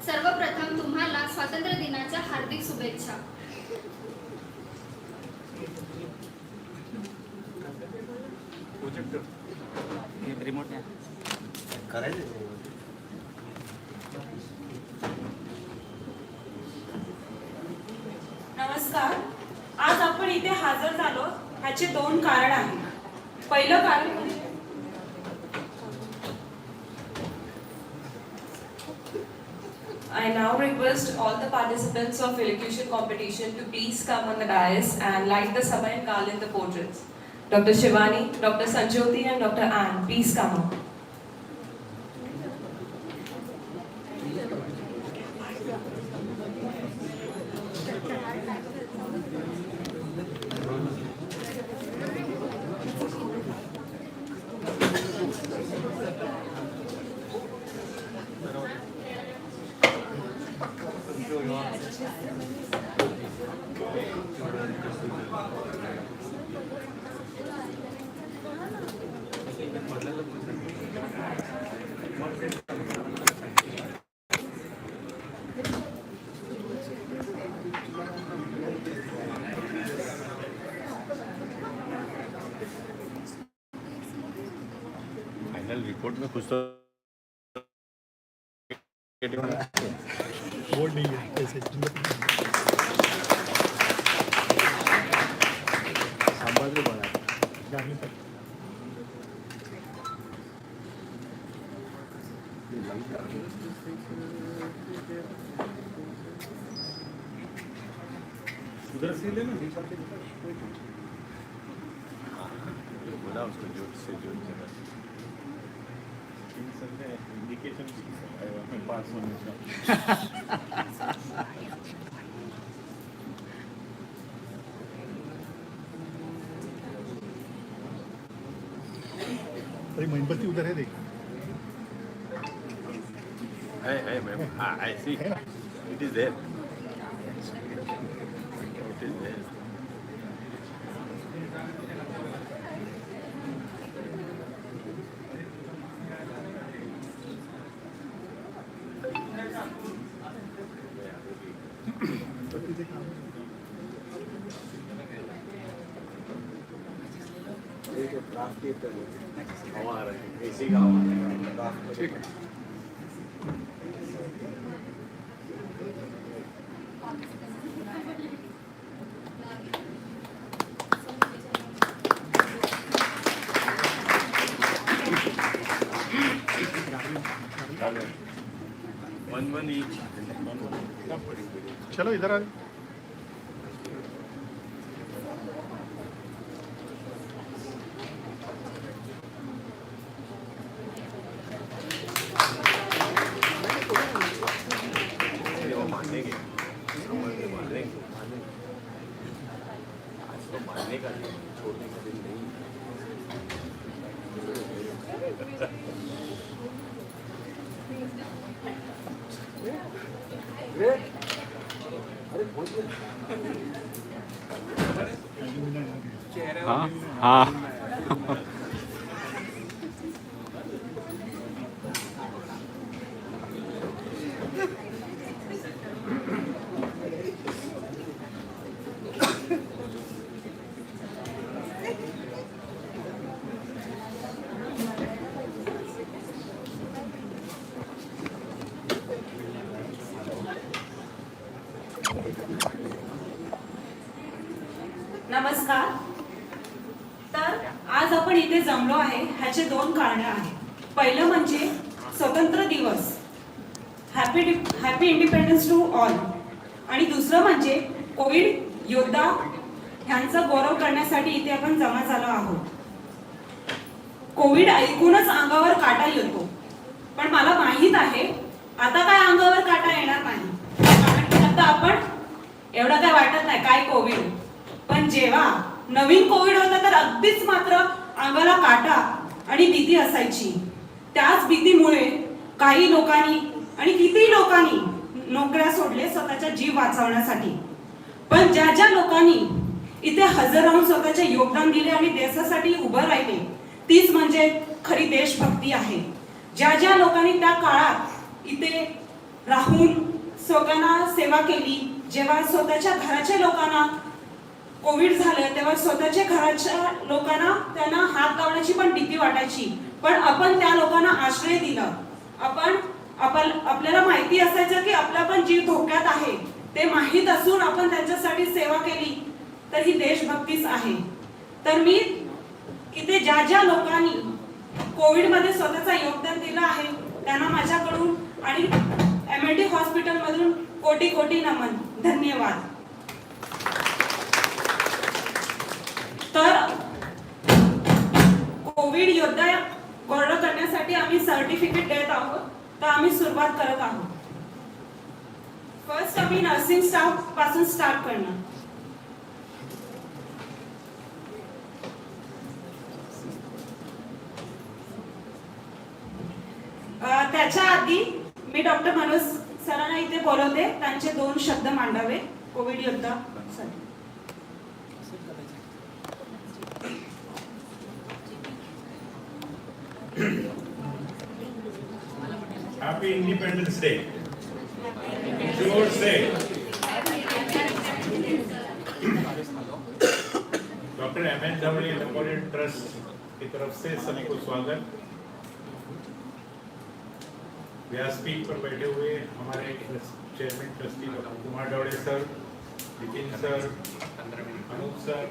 सर्वप्रथम तुम्हाला स्वातंत्र्य दिनाच्या हार्दिक शुभेच्छा. नमस्कार. आज आपण इथे हजर झालो ह्याचे दोन कारण आहेत. पहिलं कारण म्हणजे I now request all the participants of elocution competition to please come on the dais and light the sabha and garland the portraits. Dr. Shivani, Dr. Sanjyoti and Dr. Ann, please come up. Final report में कुछ तो board नहीं है ऐसे संभाजी बना जाने तक उधर से लेना बोला उसको जोर से इंडिकेशन पास होने का अरे मेणबत्ती उधर है देख है मैम हाँ I see it is there it is there हवा आ रही है एसी का हवा ठीक है वन चलो इधर आ मानेंगे आज तो मानने का दिन छोड़ने का दिन नहीं हाँ हाँ नमस्कार. तर आज आपण इथे जमलो आहे ह्याचे दोन कारण आहेत. पहिलं म्हणजे स्वतंत्र दिवस, हॅपी इंडिपेंडन्स टू ऑल. आणि दुसरं म्हणजे कोविड योद्धा ह्यांचा गौरव करण्यासाठी इथे आपण जमा झालो आहोत. कोविड ऐकूनच अंगावर काटा येतो, पण मला माहित आहे आता काय अंगावर काटा येणार नाही. कारण आता आपण एवढं काय वाटत नाही काय कोविड, पण जेव्हा नवीन कोविड होता तर अगदीच मात्र अंगाला काटा आणि भीती असायची. त्याच भीतीमुळे काही लोकांनी आणि किती लोकांनी नोकऱ्या सोडले स्वतःचा जीव वाचवण्यासाठी. पण ज्या ज्या लोकांनी इथे हजर राहून स्वतःचे योगदान दिले आणि देशासाठी उभं राहिले, तीच म्हणजे खरी देशभक्ती आहे. ज्या ज्या लोकांनी त्या काळात इथे राहून स्वतःला सेवा केली. जेव्हा स्वतःच्या घराच्या लोकांना कोविड झालं तेव्हा स्वतःच्या घराच्या लोकांना त्यांना हात लावण्याची पण भीती वाटायची, पण आपण त्या लोकांना आश्रय दिला. आपल्याला माहिती असायचं की आपला पण जीव धोक्यात आहे, ते माहीत असून आपण त्यांच्यासाठी सेवा केली, तर ही देशभक्तीच आहे. तर मी इथे ज्या लोकांनी कोविड मध्ये स्वतःचं योगदान दिलं आहे त्यांना माझ्याकडून आणि MLT हॉस्पिटल मधून कोटी कोटी नमन. धन्यवाद. तर कोविड योद्धा गौरव करण्यासाठी आम्ही सर्टिफिकेट देत आहोत. तर आम्ही सुरुवात करत आहोत. फर्स्ट आम्ही नर्सिंग स्टाफ पासून स्टार्ट करणार. त्याच्या आधी मी डॉक्टर मनोज सरांना इथे बोलवते, त्यांचे 2 शब्द मांडावे कोविड योद्धा साठी. Happy Independence Day. जोर से doctor M.N. Dhawade memorial trust की तरफ से सबको स्वागत. व्यासपीठ पर बैठे हुए हमारे chairman trustee doctor Kumar Dhawade sir, Nitin sir, Anup sir,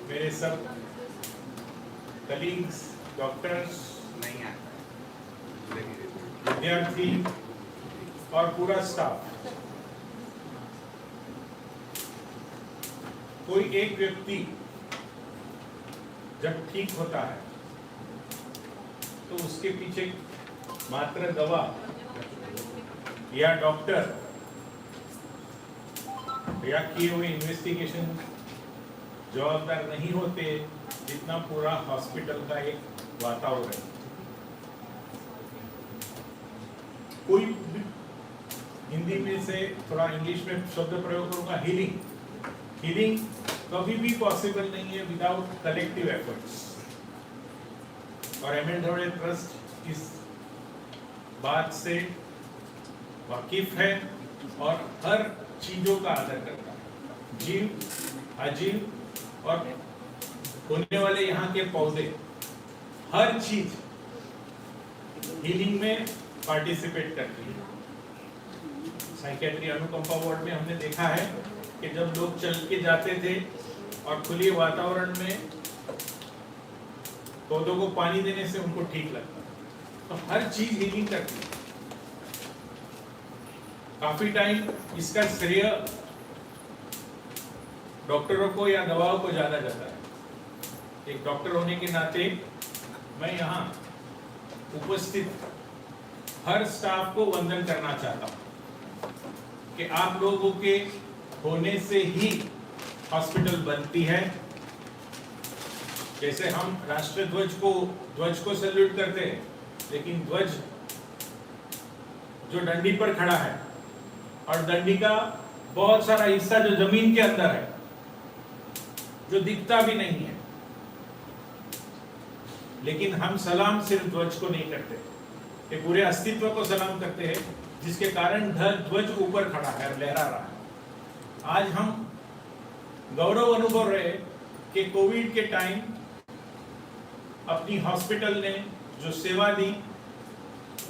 मेरे सब कलीग्स, डॉक्टर्स, विद्यार्थी और पूरा स्टाफ. कोई एक व्यक्ति जब ठीक होता है तो उसके पीछे मात्र दवा या डॉक्टर या किए हुए इन्वेस्टिगेशन जवाबदार नहीं होते जितना पूरा हॉस्पिटल का एक वातावरण. कोई हिंदी में से थोड़ा इंग्लिश में शब्द प्रयोग करूंगा, हीलिंग कभी भी पॉसिबल नहीं है विदाउट कलेक्टिव एफर्ट्स. और M.N. धवड़े ट्रस्ट इस बात से वाकिफ है और हर चीजों का आदर करता है. जीव, अजीव और होने वाले यहाँ के पौधे, हर चीज हीलिंग में पार्टिसिपेट करती है. साइकेट्री अनुकंपा वार्ड में हमने देखा है कि जब लोग चल के जाते थे और खुले वातावरण में पौधों को पानी देने से उनको ठीक लगता. तो हर चीज हीलिंग करती है. काफी टाइम इसका श्रेय डॉक्टरों को या दवाओं को ज्यादा जाता है. एक डॉक्टर होने के नाते मैं यहाँ उपस्थित हर स्टाफ को वंदन करना चाहता हूँ कि आप लोगों के होने से ही हॉस्पिटल बनती है. जैसे हम राष्ट्र ध्वज को सैल्यूट करते हैं, लेकिन ध्वज जो डंडी पर खड़ा है और डंडी का बहुत सारा हिस्सा जो जमीन के अंदर है, जो दिखता भी नहीं है, लेकिन हम सलाम सिर्फ ध्वज को नहीं करते, ये पूरे अस्तित्व को सलाम करते हैं, जिसके कारण ध्वज ऊपर खड़ा है और लहरा रहा है. आज हम गौरव अनुभव रहे कि कोविड के टाइम अपनी हॉस्पिटल ने जो सेवा दी,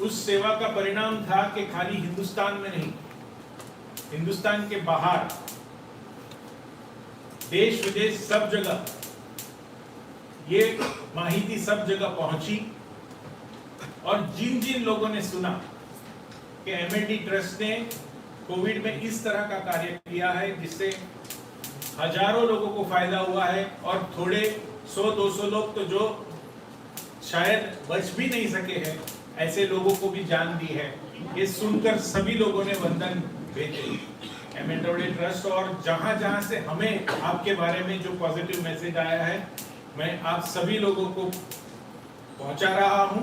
उस सेवा का परिणाम था कि खाली हिंदुस्तान में नहीं, हिंदुस्तान के बाहर, देश विदेश सब जगह ये माहिती सब जगह पहुंची. और जिन जिन लोगों ने सुना कि MLT ट्रस्ट ने कोविड में इस तरह का कार्य किया है जिससे हजारों लोगों को फायदा हुआ है, और थोड़े 100-200 लोग तो जो शायद बच भी नहीं सके हैं, ऐसे लोगों को भी जान दी है, ये सुनकर सभी लोगों ने वंदन भेजे M.N. धवड़े ट्रस्ट. और जहां जहां से हमें आपके बारे में जो पॉजिटिव मैसेज आया है, मैं आप सभी लोगों को पहुंचा रहा हूं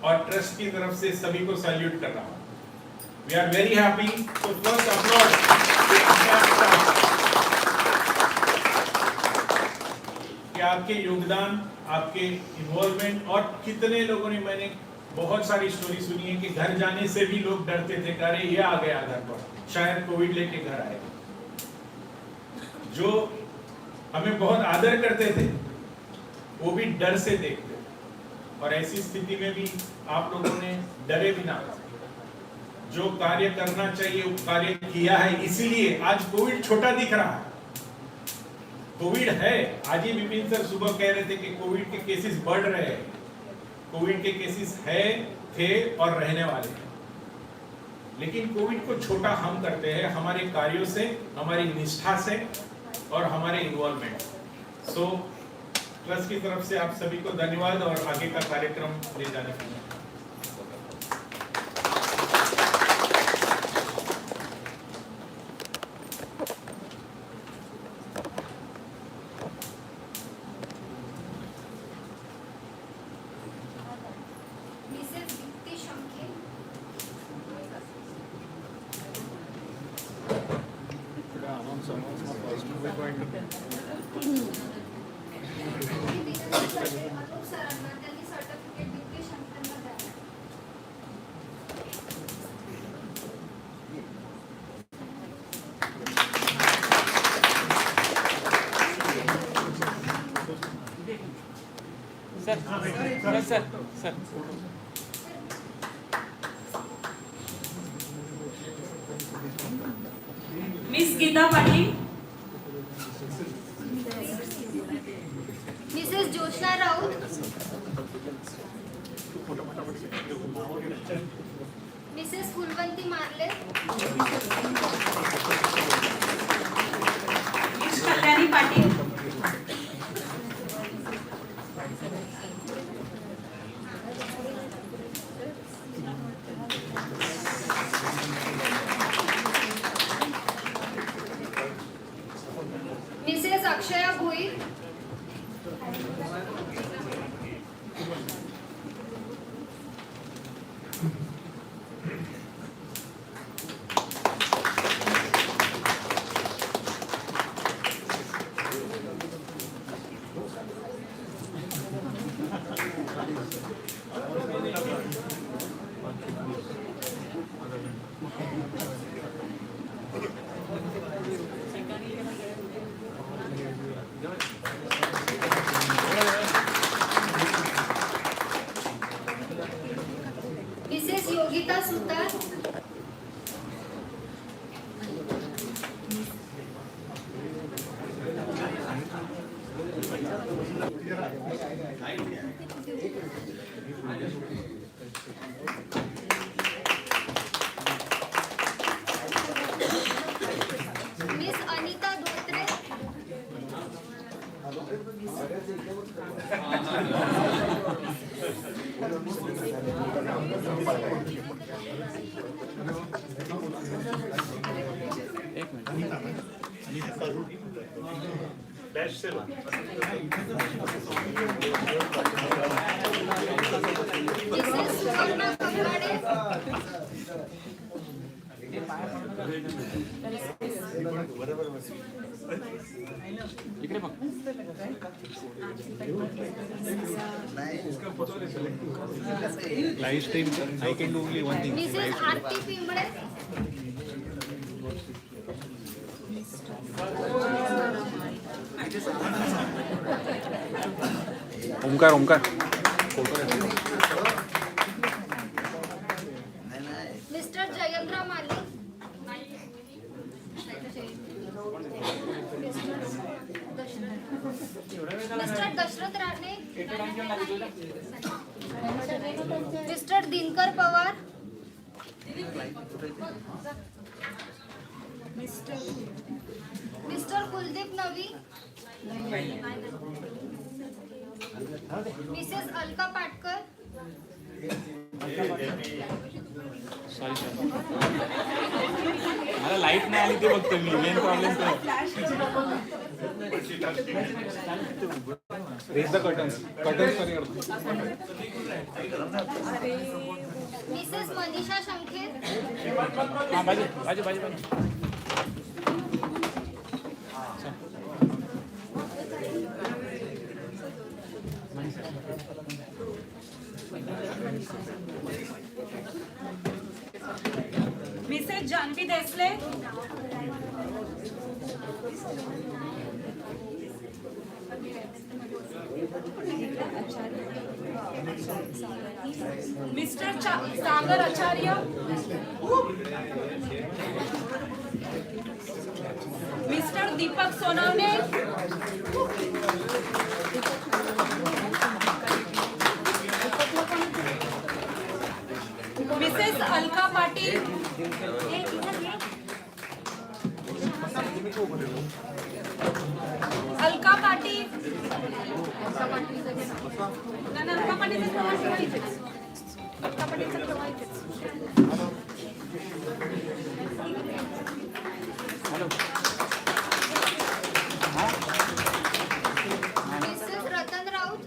और ट्रस्ट की तरफ से सभी को सैल्यूट कर रहा हूं. We are very happy. तो फर्स्ट अपलॉज कि आपके योगदान, आपके इन्वॉल्वमेंट, और कितने लोगों ने, मैंने बहुत सारी स्टोरी सुनी है कि घर जाने से भी लोग डरते थे कि अरे ये आ गया घर पर, शायद कोविड लेके घर आए। जो हमें बहुत आदर करते थे वो भी डर से देखते, और ऐसी स्थिति में भी आप लोगों ने डरे बिना जो कार्य करना चाहिए वो कार्य किया है। इसीलिए आज कोविड छोटा दिख रहा है। कोविड है, आज ही विपिन सर सुबह कह रहे थे कि कोविड के केसेस बढ़ रहे हैं। कोविड के केसेस है, थे और रहने वाले हैं, लेकिन कोविड को छोटा हम करते हैं हमारे कार्यों से, हमारी निष्ठा से और हमारे इन्वॉल्वमेंट। सो ट्रस्ट की तरफ से आप सभी को धन्यवाद और आगे का कार्यक्रम ले जाने के लिए। मिसेस दीप्ति शंके, अनूप सरांना त्यांनी सर्टिफिकेट दीप्ति शंकेंना द्यावं. Miss Geeta Patil, Mrs Joshna Raut, Mrs Phulwanti Marle, Miss Kalyani Patil, Mrs Akshaya Bhoir, Mrs Yogita Sutar, Miss Anita Dhotre, Mrs Suvarna Kangade, Live stream, I can do only one thing. Mrs Aarti Pimbale, Omkar Omkar Mr Jayendra Mali, Mr Dashrath Rane, Mr Dinkar Pawar, Mr Kuldeep Navi, Mrs Alka Patkar, मला लाईट नाही आली ते बघतो मी, मेन प्रॉब्लेम तो रेज द कर्टन्स कमी करतो. मिसेस मनीषा शंखेर, हां बाजू बाजू बाजू बाजू Mrs Janhavi Desale, Mr Sagar Acharya, Mr Deepak Sonawane, Mrs Alka Patil, Alka Patil, Alka Mrs Ratan Raut,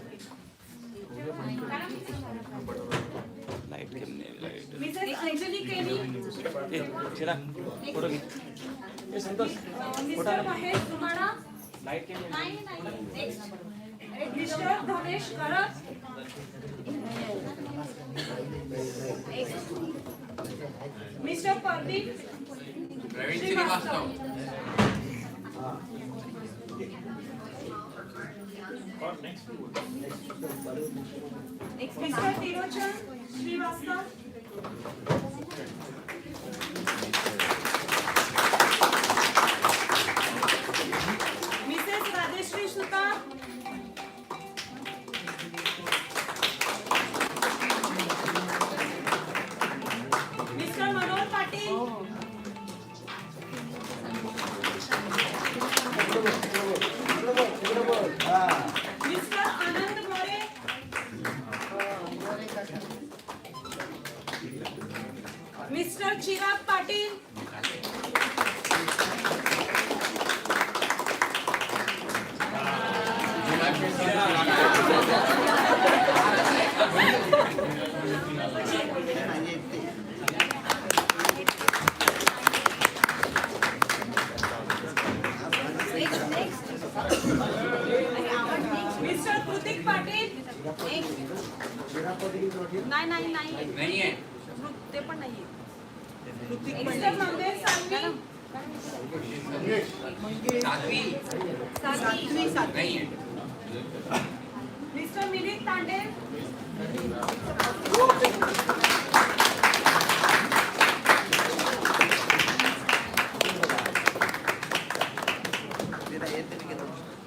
Mrs Anjali Keni, Mr Mahesh Dhumada, Mr Dhanesh Karat, Mr Pradeep Srivastava, और next Mr Tirochan Srivastava, Mrs Rajeshree Sutar, Mr Manohar Patil, Mr Anand More, Mr Chirag Patil, Mr Kritik Patil, नाही ते पण नाहीये, Mr Mangesh Satvi, Mr Milind Tande,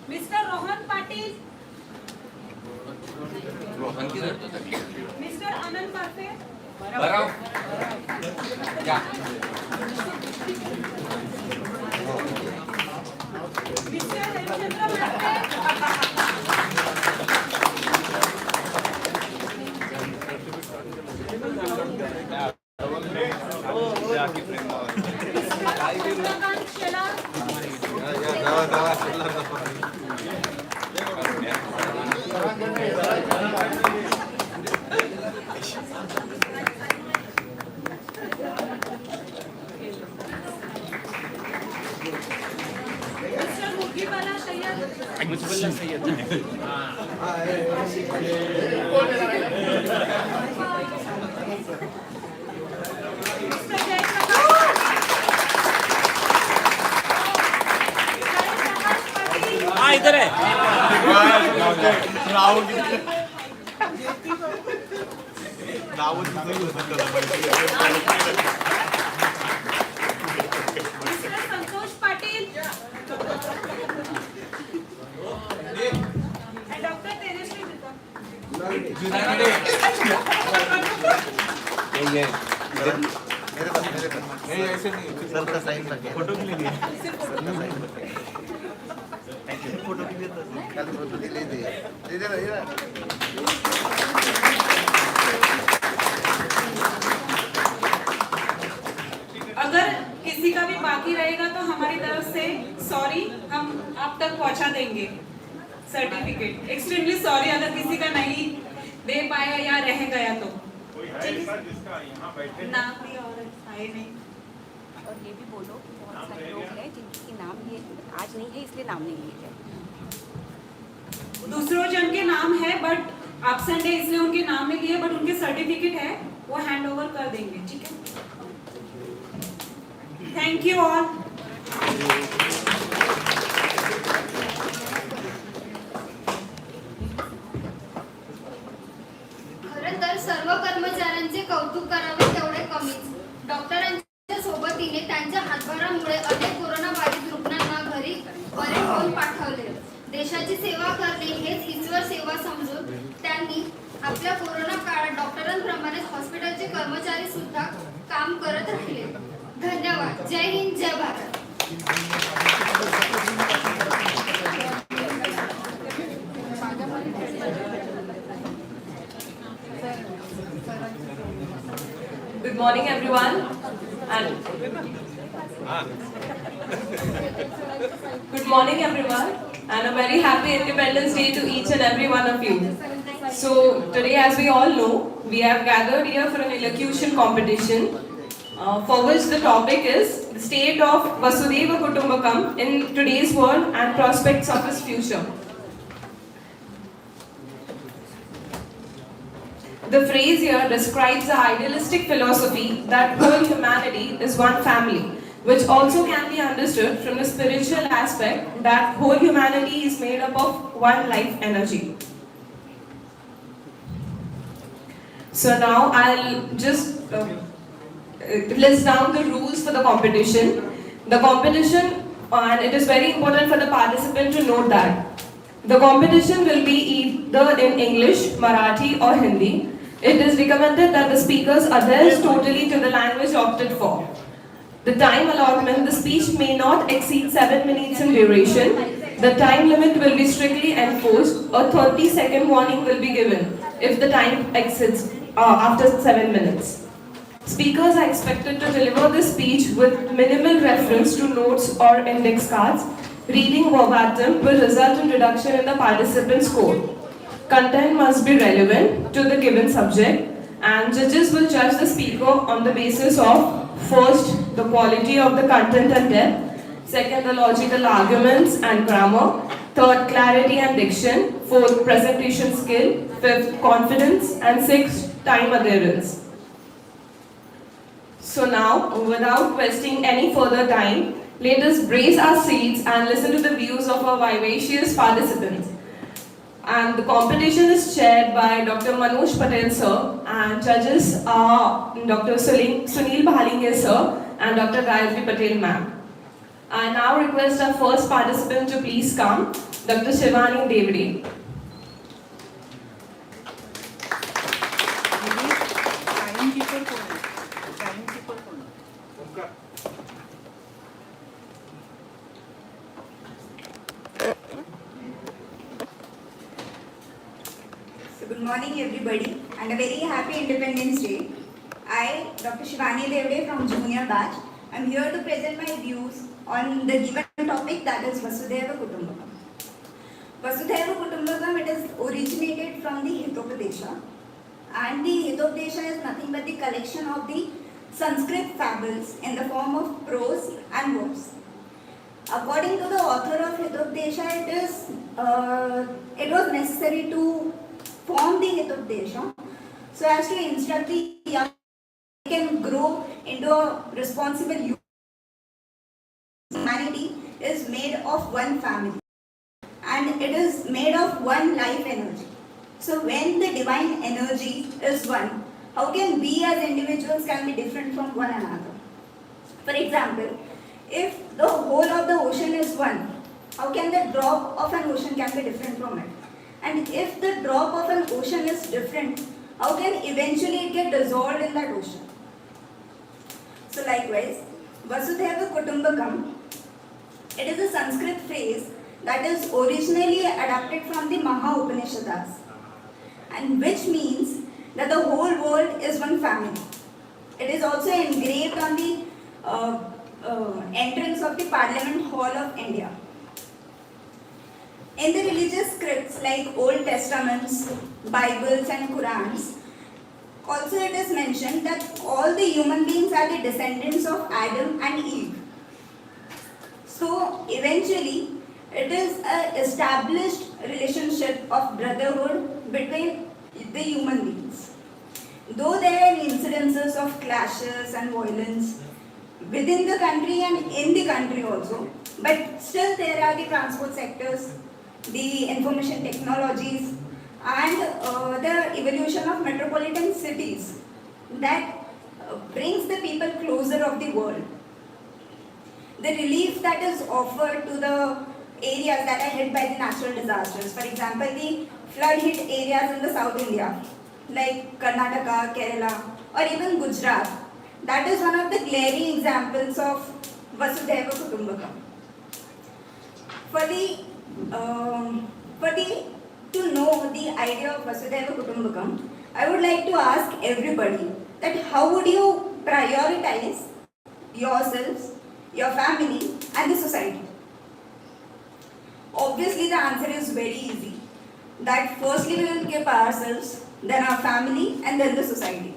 Mr Rohan Patil, Mr Anand Parkhe, mister Hemchandra Mhatre, Chandrakant Shelar, Mr Mukhibala Sayyed, Mr Jayprakash Patil, हाँ इधर है Mr Santosh Patil, doctor Tejaswi sir का साइन लगे फोटो के लिए फोटो के लिए कल फोटो के लिए दे दे अगर किसी का भी बाकी रहेगा तो हमारी तरफ से सॉरी, हम आप तक पहुंचा देंगे सर्टिफिकेट। एक्सट्रीमली सॉरी अगर किसी का नहीं दे पाया या रह गया तो। कोई है ऐसा जिसका यहाँ बैठे नाम भी और आए नहीं। और ये भी बोलो कि बहुत सारे लोग हैं जिनके नाम ये आज नहीं है इसलिए नाम नहीं लिए गए। दूसरों जन के नाम है बट एब्सेंट है इसलिए उनके नाम में लिए, बट उनके सर्टिफिकेट है वो हैंड ओवर कर देंगे, ठीक है? Thank you all. खरं तर सर्व कर्मचाऱ्यांचे कौतुक करावे तेवढे कमीच. डॉक्टरांच्या सोबतीने त्यांच्या हातभारामुळे अनेक कोरोनाबाधित रुग्णांना घरी बरे होऊन पाठवले. देशाची सेवा करणे हेच ईश्वर सेवा समजून त्यांनी आपल्या कोरोना काळात डॉक्टरांप्रमाणे हॉस्पिटलचे कर्मचारी सुद्धा काम करत राहिले. धन्यवाद. जय हिंद, जय Bharat. Good morning, everyone. And good morning, everyone, and a very happy Independence Day to each and every one of you. So today, as we all know, we have gathered here for an elocution competition, for which the topic is the state of Vasudhaiva Kutumbakam in today's world and prospects of its future. The phrase here describes the idealistic philosophy that whole humanity is one family, which also can be understood from the spiritual aspect that whole humanity is made up of one life energy. So now I'll just list down the rules for the competition. The competition, and it is very important for the participant to note that the competition will be either in English, Marathi or Hindi. It is recommended that the speakers adhere totally to the language opted for. The time allotment, the speech may not exceed 7 minutes in duration. The time limit will be strictly enforced. A 30-second warning will be given if the time exceeds after 7 minutes. Speakers are expected to deliver the speech with minimal reference to notes or index cards. Reading verbatim will result in reduction in the participant's score. Content must be relevant to the given subject, and judges will judge the speaker on the basis of first, the quality of the content and depth, second, the logical arguments and grammar, third, clarity and diction, fourth, presentation skill, fifth, confidence, and sixth, time adherence. So now, without wasting any further time, let us brace our seats and listen to the views of our vivacious participants. And the competition is chaired by Dr. Manoj Patel sir, and judges are Dr. Sunil Bhalinge sir and Dr. Gayatri Patel ma'am. I now request our first participant to please come, Dr. Shivani Devdi. Good morning everybody and a very happy Independence Day. I, Dr. Shivani Devde from Junior Batch, am here to present my views on the given topic, that is Vasudhaiva Kutumbakam. Vasudhaiva Kutumbakam, it is originated from the Hitopadesha, and the Hitopadesha is nothing but the collection of the Sanskrit fables in the form of prose and verse. According to the author of Hitopadesha, it was necessary to form the Hitopadesha so as to instruct the young can grow into a responsible youth. Humanity is made of one family and it is made of one life energy. So when the divine energy is one, how can we as individuals can be different from one another? For example, if the whole of the ocean is one, how can the drop of an ocean can be different from it? And if the drop of an ocean is different, how can eventually it get dissolved in that ocean? So likewise, Vasudhaiva Kutumbakam, it is a Sanskrit phrase that is originally adapted from the Maha Upanishads, and which means that the whole world is one family. It is also engraved on the entrance of the Parliament Hall of India. In the religious scripts like Old Testaments, Bibles and Qurans, also it is mentioned that all the human beings are the descendants of Adam and Eve. So eventually it is an established relationship of brotherhood between the human beings. Though there are incidences of clashes and violence within the country and in the country also, but still there are the transport sectors, the information technologies, and the evolution of metropolitan cities that brings the people closer of the world. The relief that is offered to the areas that are hit by the natural disasters, for example, the flood hit areas in the South India, like Karnataka, Kerala, or even Gujarat, that is one of the glaring examples of Vasudhaiva Kutumbakam. To know the idea of Vasudhaiva Kutumbakam, I would like to ask everybody that how would you prioritize yourselves, your family, and the society? Obviously, the answer is very easy. That firstly we will keep ourselves, then our family, and then the society.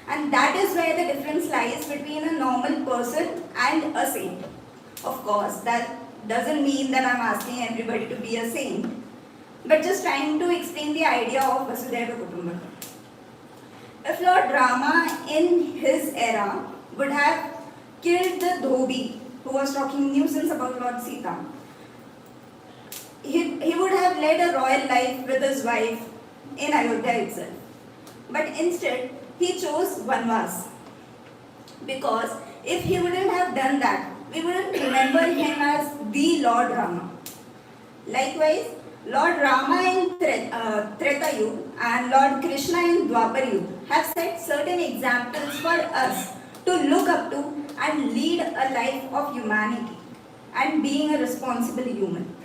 And that is where the difference lies between a normal person and a saint. Of course, that doesn't mean that I'm asking everybody to be a saint, but just trying to explain the idea of Vasudhaiva Kutumbakam. If Lord Rama in his era would have killed the Dhobi who was talking nuisance about Lord Sita, he would have led a royal life with his wife in Ayodhya itself. But instead, he chose Vanvas. Because if he wouldn't have done that, we wouldn't remember him as the Lord Rama. Likewise, Lord Rama in Treta Yuga and Lord Krishna in Dwapar Yuga have set certain examples for us to look up to and lead a life of humanity and being a responsible human.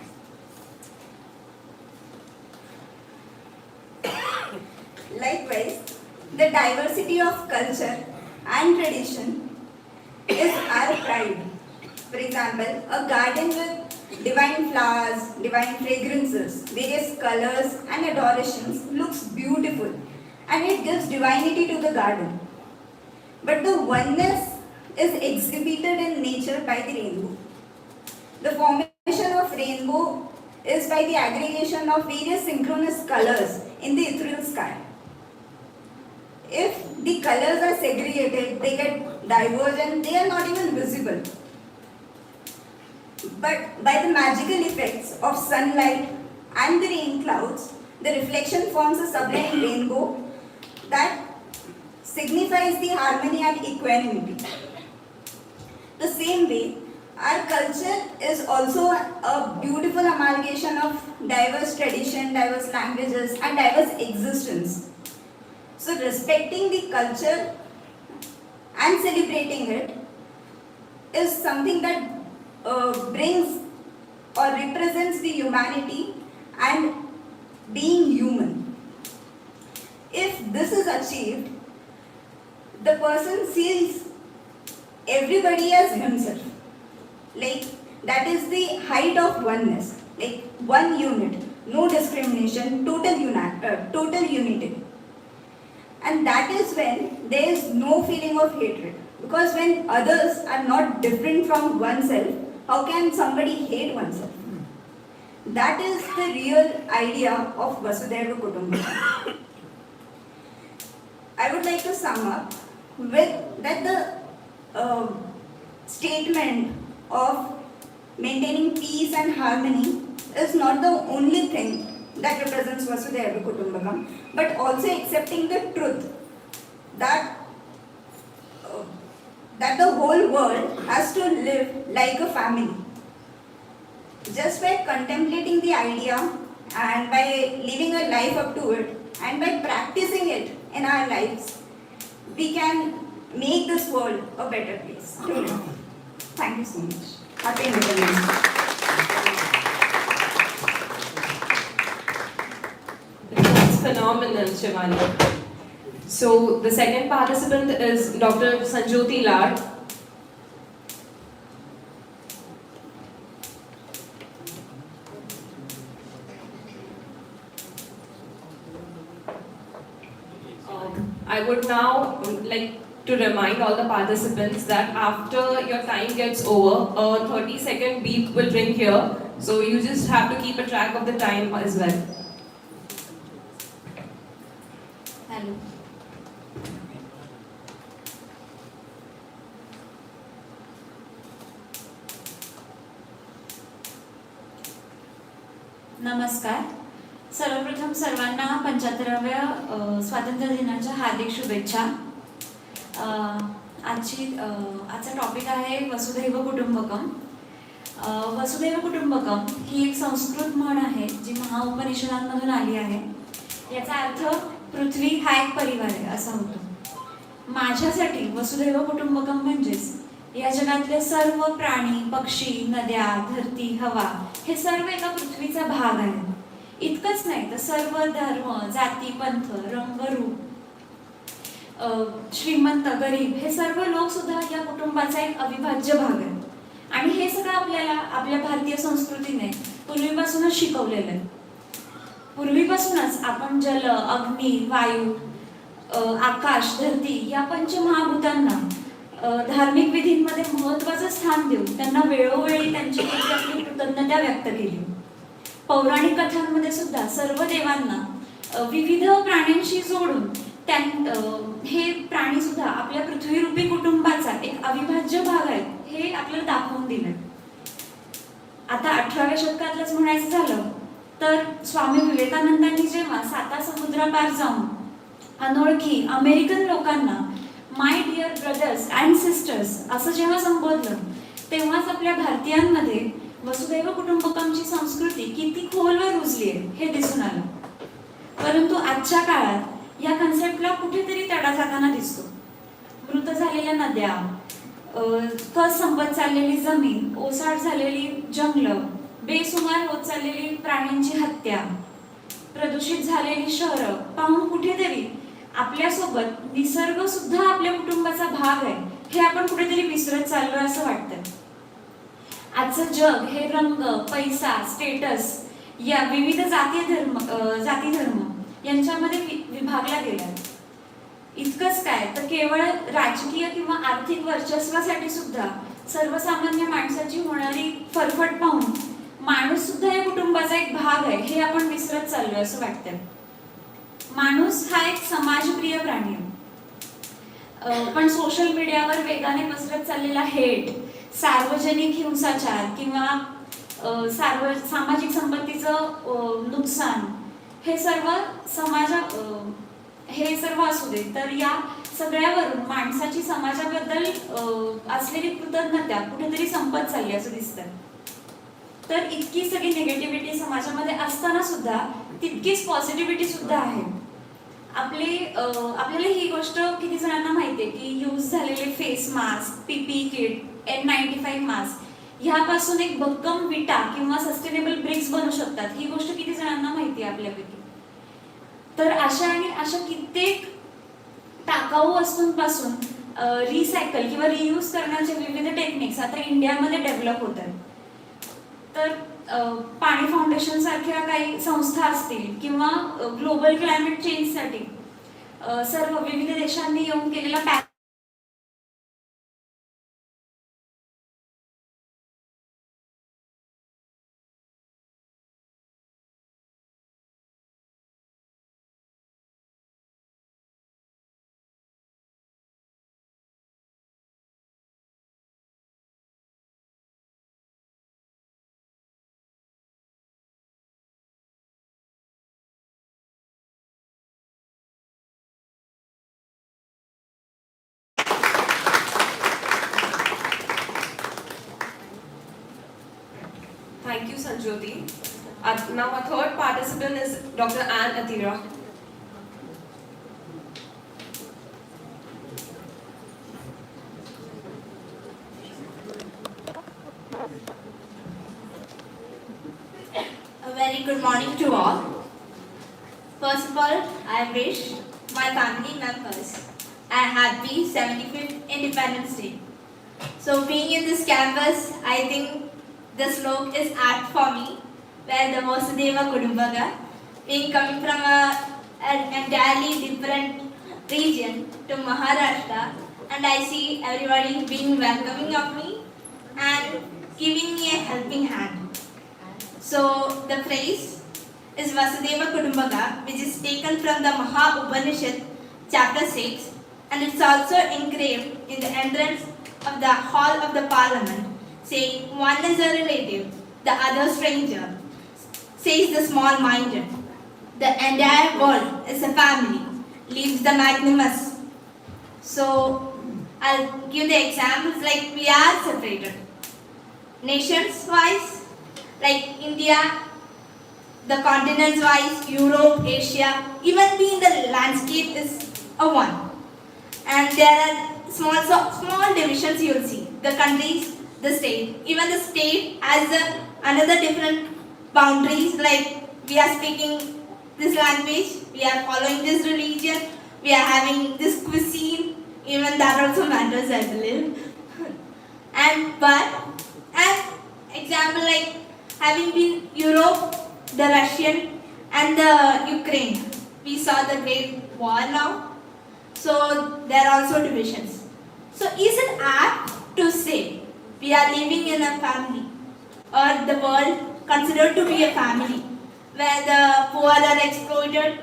Likewise, the diversity of culture and tradition is our pride. For example, a garden with divine flowers, divine fragrances, various colors and adorations looks beautiful and it gives divinity to the garden. But the oneness is exhibited in nature by the rainbow. The formation of rainbow is by the aggregation of various synchronous colors in the ethereal sky. If the colors are segregated, they get divergent, they are not even visible. But by the magical effects of sunlight and the rain clouds, the reflection forms a sublime rainbow that signifies the harmony and equanimity. The same way, our culture is also a beautiful amalgamation of diverse tradition, diverse languages, and diverse existence. So respecting the culture and celebrating it is something that brings or represents the humanity and being human. If this is achieved, the person sees everybody as himself. Like, that is the height of oneness. Like, one unit, no discrimination, total unity. And that is when there is no feeling of hatred. Because when others are not different from oneself, how can somebody hate oneself? That is the real idea of Vasudhaiva Kutumbakam. I would like to sum up with that the statement of maintaining peace and harmony is not the only thing that represents Vasudhaiva Kutumbakam, but also accepting the truth that the whole world has to live like a family. Just by contemplating the idea and by living a life up to it and by practicing it in our lives, we can make this world a better place to live. Thank you so much. Happy Independence Day. It's phenomenal, Shivani. So the second participant is Dr. Sanjoti Lad. I would now like to remind all the participants that after your time gets over, a 30-second beep will ring here. So you just have to keep a track of the time as well. Hello. नमस्कार. सर्वप्रथम सर्वांना 75व्या स्वातंत्र्य दिनाच्या हार्दिक शुभेच्छा. आजचा topic आहे वसुधैव कुटुंबकम. वसुधैव कुटुंबकम ही एक संस्कृत म्हण आहे जी महाउपनिषदांमधून आली आहे. याचा अर्थ पृथ्वी हा एक परिवार आहे असा होतो. माझ्यासाठी वसुधैव कुटुंबकम म्हणजेच या जगातले सर्व प्राणी, पक्षी, नद्या, धरती, हवा हे सर्व एका पृथ्वीचा भाग आहे. इतकंच नाही तर सर्व धर्म, जाती, पंथ, रंग, रूप, श्रीमंत, गरीब हे सर्व लोक सुद्धा या कुटुंबाचा एक अविभाज्य भाग आहे. आणि हे सगळं आपल्याला आपल्या भारतीय संस्कृतीने पूर्वीपासूनच शिकवलेलं आहे. पूर्वीपासूनच आपण जल, अग्नी, वायू, आकाश, धरती या पंचमहाभूतांना धार्मिक विधींमध्ये महत्त्वाचं स्थान देऊन त्यांना वेळोवेळी त्यांची आपली कृतज्ञता व्यक्त केली. पौराणिक कथांमध्ये सुद्धा सर्व देवांना विविध प्राण्यांशी जोडून हे प्राणी सुद्धा आपल्या पृथ्वीरूपी कुटुंबाचा एक अविभाज्य भाग आहे हे आपल्याला दाखवून दिलं. आता 18व्या शतकातलंच म्हणायचं झालं तर स्वामी विवेकानंदांनी जेव्हा 7 समुद्रापार जाऊन अनोळखी अमेरिकन लोकांना my dear brothers and sisters असं जेव्हा संबोधलं तेव्हाच आपल्या भारतीयांमध्ये वसुधैव कुटुंबकमची संस्कृती किती खोलवर रुजली आहे हे दिसून आलं. परंतु आजच्या काळात या कन्सेप्टला कुठेतरी तडा जाताना दिसतो. मृत झालेल्या नद्या, कस संपत चाललेली जमीन, ओसाड झालेली जंगलं, बेसुमार होत चाललेली प्राण्यांची हत्या, प्रदूषित झालेली शहरं पाहून कुठेतरी आपल्यासोबत निसर्ग सुद्धा आपल्या कुटुंबाचा भाग आहे हे आपण कुठेतरी विसरत चाललोय असं वाटतं. आजचं जग हे रंग, पैसा, स्टेटस या विविध जाती धर्म यांच्यामध्ये विभागला गेला. इतकंच काय तर केवळ राजकीय किंवा आर्थिक वर्चस्वासाठी सुद्धा सर्वसामान्य माणसाची होणारी फरफट पाहून माणूस सुद्धा या कुटुंबाचा एक भाग आहे हे आपण विसरत चाललोय असं वाटतं. माणूस हा एक समाजप्रिय प्राणी आहे. पण सोशल मीडियावर वेगाने पसरत चाललेला हेट, सार्वजनिक हिंसाचार किंवा सामाजिक संपत्तीचं नुकसान हे सर्व असू दे तर या सगळ्यावरून माणसाची समाजाबद्दल असलेली कृतज्ञता कुठेतरी संपत चालली असं दिसतं. तर इतकी सगळी निगेटिव्हिटी समाजामध्ये असताना सुद्धा तितकीच पॉझिटिव्हिटी सुद्धा आहे. आपल्याला ही गोष्ट किती जणांना माहिती आहे की यूज झालेले face mask, PP kit, N95 mask ह्यापासून एक भक्कम विटा किंवा सस्टेनेबल ब्रिक्स बनू शकतात. ही गोष्ट किती जणांना माहिती आहे आपल्यापैकी. तर अशा कित्येक टाकाऊ वस्तूंपासून रिसायकल किंवा रियूज करण्याचे विविध टेक्निक्स आता इंडियामध्ये डेव्हलप होत आहेत. तर पाणी फाउंडेशन सारख्या काही संस्था असतील किंवा ग्लोबल क्लायमेट चेंजसाठी सर्व विविध देशांनी येऊन केलेला Thank you, Sanjyoti. Now our third participant is Dr. Ann Atira. A very good morning to all. First of all, I wish my family members a happy 75th Independence Day. So being in this campus, I think this slok is apt for me, where the Vasudhaiva Kudumbaka, being coming from an entirely different region to Maharashtra, and I see everybody being welcoming of me and giving me a helping hand. So the phrase, is Vasudeva Kudumbaka, which is taken from the Maha Upanishad, chapter 6, and it's also engraved in the entrance of the hall of the parliament, saying, one is a relative, the other stranger, says the small-minded. The entire world is a family, lives the magnanimous. So, I'll give the examples like we are separated. Nations-wise, like India, the continents-wise, Europe, Asia, even being the landscape is a one. And there are small divisions you will see. The countries, the state, even the state has another different boundaries, like we are speaking this language, we are following this religion, we are having this cuisine, even that also matters, I believe. As example, like having been Europe, the Russian and the Ukraine, we saw the Great War now. So there are also divisions. So is it apt to say we are living in a family or the world considered to be a family where the poor are exploited,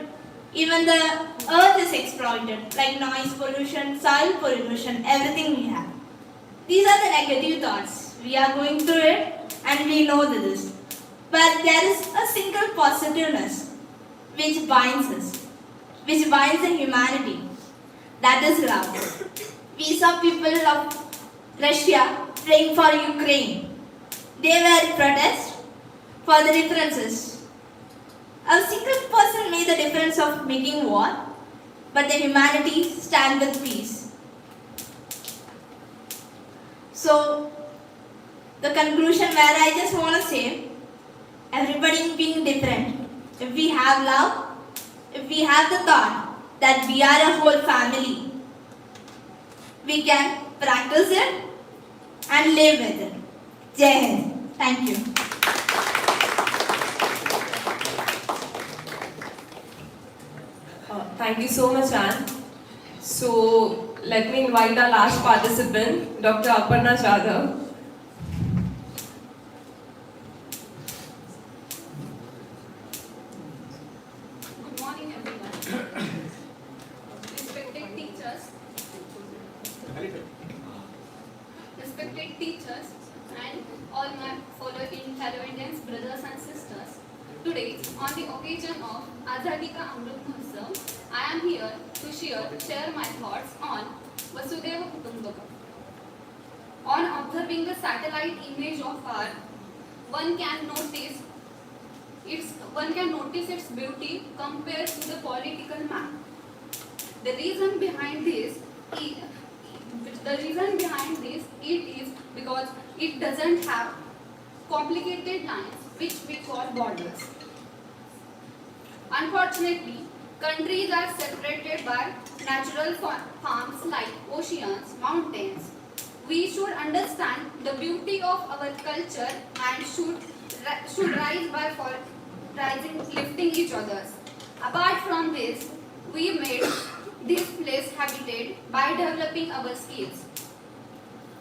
even the earth is exploited, like noise pollution, soil pollution, everything we have. These are the negative thoughts. We are going through it and we know this. But there is a single positiveness which binds us, which binds the humanity. That is love. We saw people of Russia praying for Ukraine. They were protest for the differences. A single person made the difference of making war, but the humanity stand with peace. So, the conclusion where I just want to say, everybody being different, if we have love, if we have the thought that we are a whole family, we can practice it and live with it. Jai Hind. Thank you. Thank you so much, Anne. So, let me invite our last participant, Dr. Aparna Jadhav. Good morning, everyone. Respected teachers, and all my fellow Indians, brothers and sisters. Today, on the occasion of Azadi Ka Amrit Mahotsav, I am here to share my thoughts on Vasudeva Kutumbakam. On observing the satellite image of Earth, one can notice its beauty compared to the political map. The reason behind this is because it doesn't have complicated lines which we call borders. Unfortunately, countries are separated by natural farms like oceans, mountains. We should understand the beauty of our culture and should rise by lifting each other's. Apart from this, we made this place habited by developing our skills.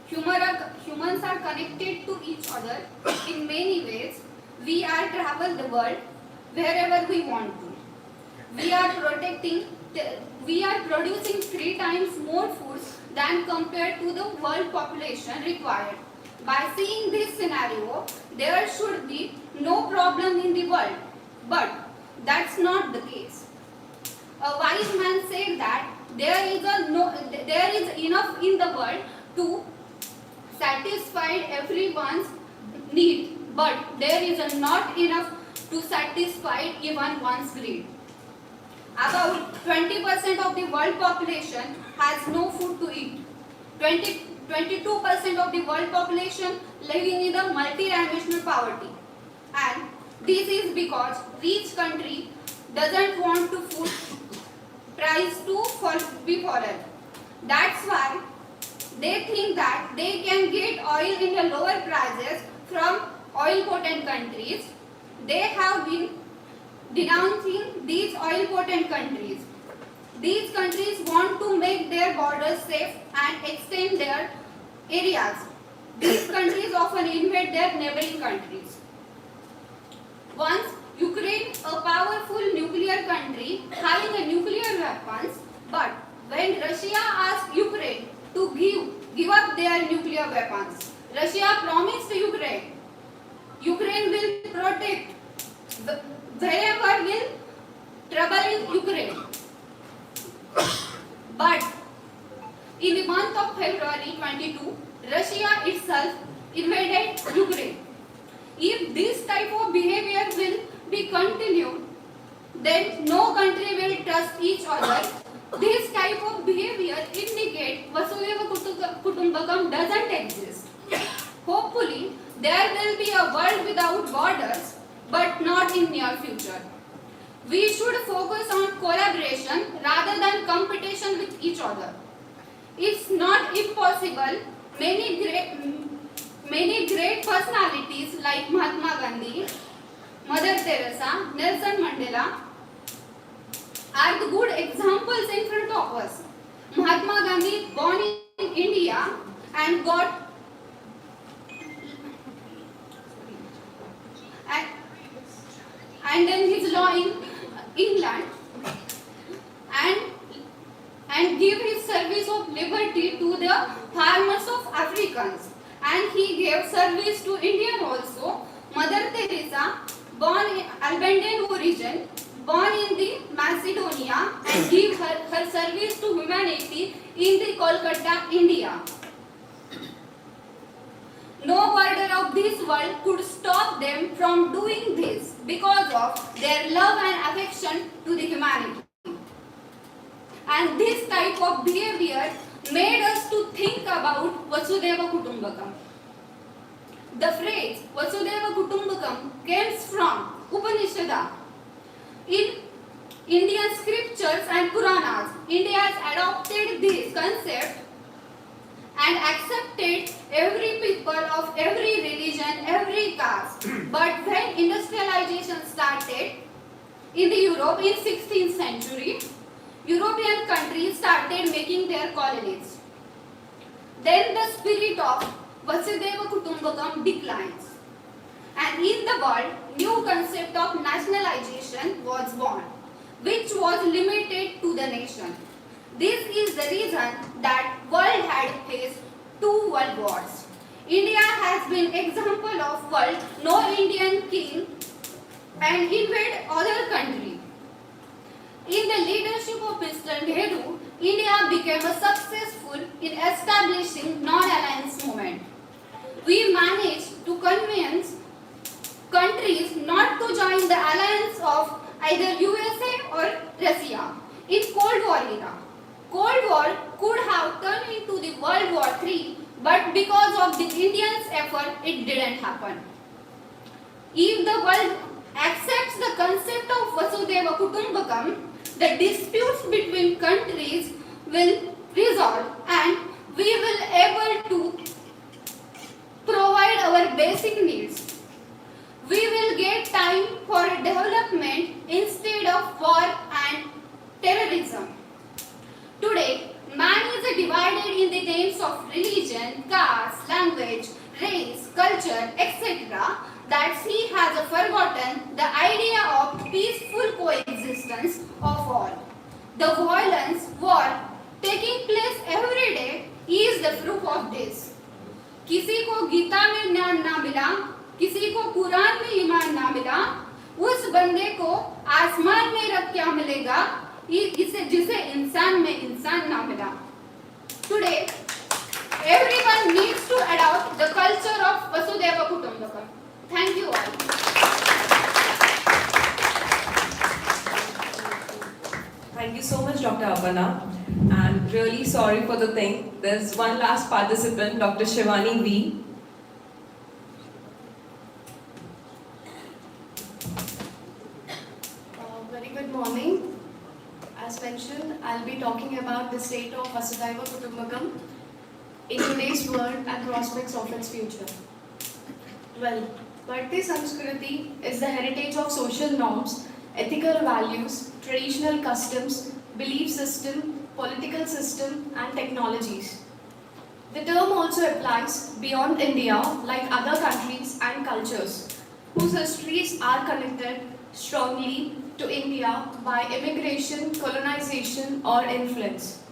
Humans are connected to each other in many ways. We are travel the world wherever we want to. We are producing 3 times more foods than compared to the world population required. By seeing this scenario, there should be no problem in the world. But that's not the case. A wise man said that there is enough in the world to satisfy everyone's need, but there is not enough to satisfy even one's greed. About 20% of the world population has no food to eat. 22% of the world population living in the multi-dimensional poverty. And this is because rich country doesn't want to food price to be fallen. That's why they think that they can get oil in the lower prices from oil potent countries. They have been denouncing these oil potent countries. These countries want to make their borders safe and extend their areas. These countries often invade their neighboring countries. Once Ukraine, a powerful nuclear country having a nuclear weapons, but when Russia asked Ukraine to give up their nuclear weapons, Russia promised Ukraine will protect wherever will trouble in Ukraine. But in the month of February 22, Russia itself invaded Ukraine. If this type of behavior will be continued, then no country will trust each other. This type of behavior indicates Vasudhaiva Kutumbakam doesn't exist. Hopefully, there will be a world without borders, but not in near future. We should focus on collaboration rather than competition with each other. It's not impossible. Many great personalities like Mahatma Gandhi, Mother Teresa, Nelson Mandela are the good examples in front of us. Mahatma Gandhi born in India and and then his law in England and give his service of liberty to the farmers of Africans, and he gave service to Indian also. Mother Teresa, born in Albanian origin, born in the Macedonia, and give her service to humanity in the Kolkata, India. No border of this world could stop them from doing this because of their love and affection to the humanity. And this type of behavior made us to think about Vasudhaiva Kutumbakam. The phrase Vasudhaiva Kutumbakam comes from Upanishad. In Indian scriptures and Puranas, India has adopted this concept and accepted every people of every religion, every caste. But when industrialization started in the Europe in 16th century, European countries started making their colonies. Then the spirit of Vasudhaiva Kutumbakam declines. And in the world, new concept of nationalization was born, which was limited to the nation. This is the reason that world had faced 2 world wars. India has been example of world no Indian king and invade other country. In the leadership of Mr. Nehru, India became a successful in establishing non-alliance movement. We managed to convince countries not to join the alliance of either USA or Russia in Cold War era. Cold War could have turned into the World War III, but because of the Indians' effort, it didn't happen. If the world accepts the concept of Vasudhaiva Kutumbakam, the disputes between countries will resolve and we will able to provide our basic needs. We will get time for development instead of war and terrorism. Today, man is divided in the names of religion, caste, language, race, culture, etc. that he has forgotten the idea of peaceful coexistence of all. The violence, war taking place every day is the proof of this. किसी को गीता में ज्ञान ना मिला, किसी को कुरान में ईमान ना मिला, उस बंदे को आसमान में रब क्या मिलेगा, जिसे इंसान में इंसान ना मिला. Today, everyone needs to adopt the culture of Vasudhaiva Kutumbakam. Thank you all. Thank you so much, Dr. Aparna. And really sorry for the thing. There's one last participant, Dr. Shivani V. Very good morning. As mentioned, I'll be talking about the state of Vasudhaiva Kutumbakam in today's world and prospects of its future. Well, Bharti Sanskriti is the heritage of social norms, ethical values, traditional customs, belief system, political system, and technologies. The term also applies beyond India, like other countries and cultures, whose histories are connected strongly to India by immigration, colonization, or influence.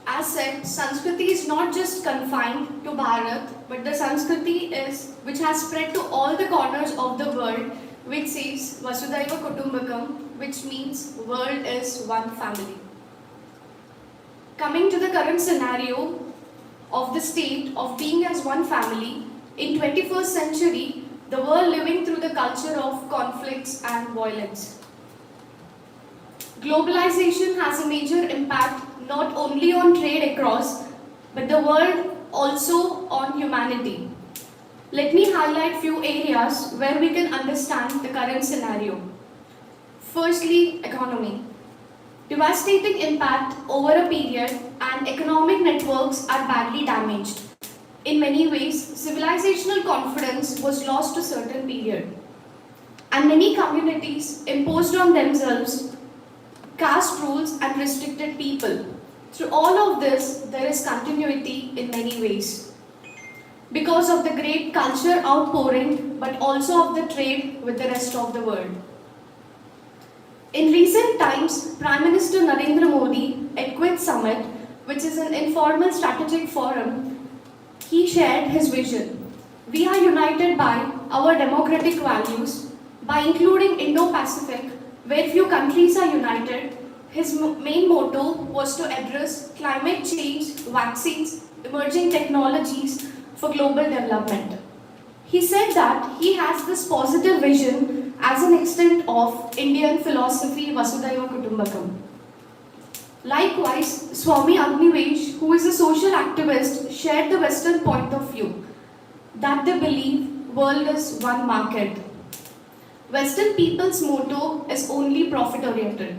As said, Sanskriti is not just confined to Bharat, but the Sanskriti which has spread to all the corners of the world, which says Vasudhaiva Kutumbakam, which means world is one family. Coming to the current scenario of the state of being as one family, in 21st century, the world living through the culture of conflicts and violence. Globalization has a major impact not only on trade across, but the world also on humanity. Let me highlight few areas where we can understand the current scenario. Firstly, economy. Devastating impact over a period and economic networks are badly damaged. In many ways, civilizational confidence was lost to a certain period. And many communities imposed on themselves caste rules and restricted people. Through all of this, there is continuity in many ways. Because of the great culture outpouring, but also of the trade with the rest of the world. In recent times, Prime Minister Narendra Modi at Quid Summit, which is an informal strategic forum, he shared his vision. We are united by our democratic values, by including Indo-Pacific, where few countries are united. His main motto was to address climate change, vaccines, emerging technologies for global development. He said that he has this positive vision as an extent of Indian philosophy Vasudhaiva Kutumbakam. Likewise, Swami Agnivesh, who is a social activist, shared the Western point of view that they believe world is one market. Western people's motto is only profit oriented.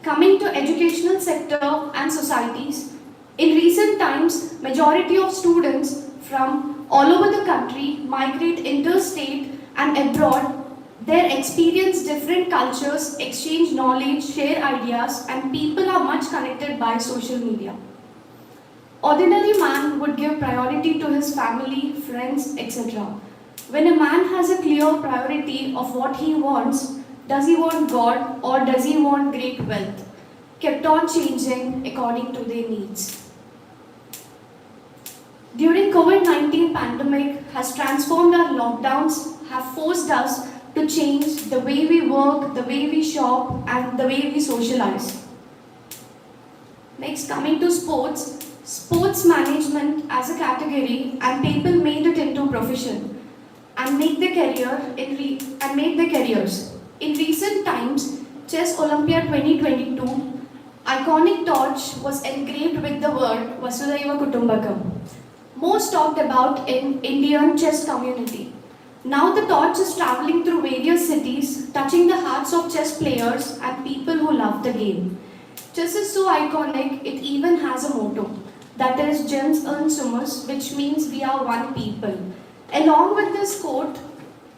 Coming to educational sector and societies, in recent times, majority of students from all over the country migrate interstate and abroad. They experience different cultures, exchange knowledge, share ideas, and people are much connected by social media. Ordinary man would give priority to his family, friends, etc. When a man has a clear priority of what he wants, does he want God or does he want great wealth? Kept on changing according to their needs. During COVID-19 pandemic has transformed our lockdowns, have forced us to change the way we work, the way we shop, and the way we socialize. Next, coming to sports. Sports management as a category, and people made it into profession and make their careers. In recent times, Chess Olympia 2022, iconic torch was engraved with the word Vasudhaiva Kutumbakam, most talked about in Indian chess community. Now the torch is traveling through various cities, touching the hearts of chess players and people who love the game. Chess is so iconic, it even has a motto, that is Gens und Sumus, which means we are one people. Along with this quote,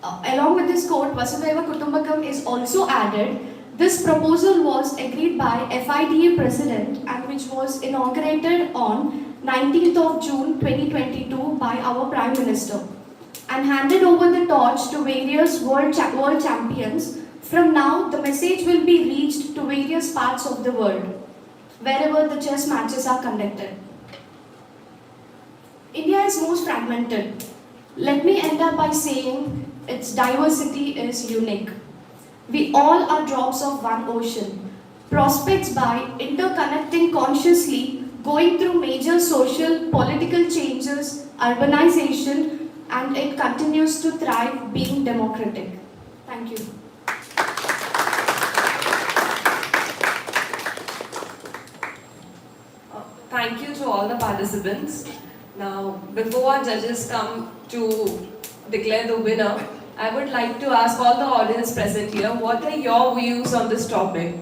Vasudhaiva Kutumbakam is also added. This proposal was agreed by FIDA President and which was inaugurated on 19th of June 2022 by our Prime Minister and handed over the torch to various world champions. From now, the message will be reached to various parts of the world, wherever the chess matches are conducted. India is most fragmented. Let me end up by saying its diversity is unique. We all are drops of one ocean. Prospects by interconnecting consciously, going through major social, political changes, urbanization, and it continues to thrive being democratic. Thank you. Thank you to all the participants. Now, before our judges come to declare the winner, I would like to ask all the audience present here, what are your views on this topic?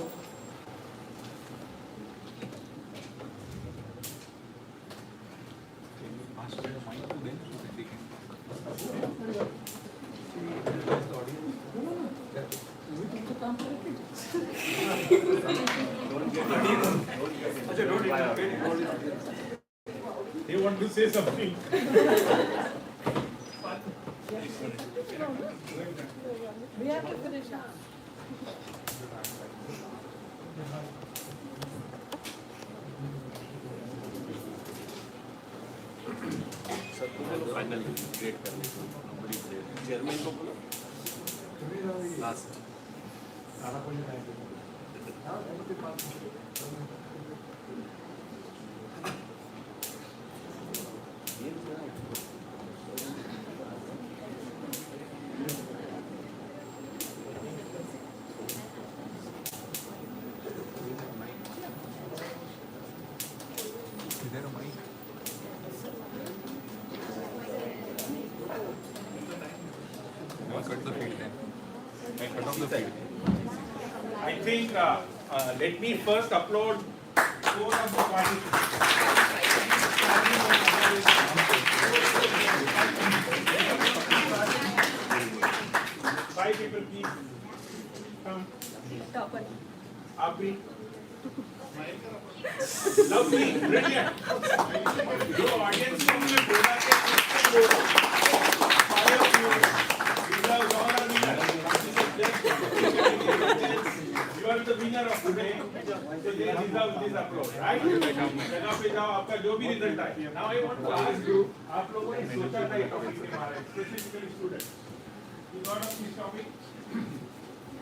They want to say something. Final grade करने को numbering chairman को बोलो last I think let me first upload 4 of the participants. Five people please come. Up me. Lovely, brilliant. जो audience को हमने बोला कि five of you deserve all our winners. You are the winner of today, so they deserve this applause, right? जगह पे जाओ, आपका जो भी रिजल्ट आए. Now I want to ask you, आप लोगों ने सोचा था ये टॉपिक के बारे में, specifically students. You got of this topic?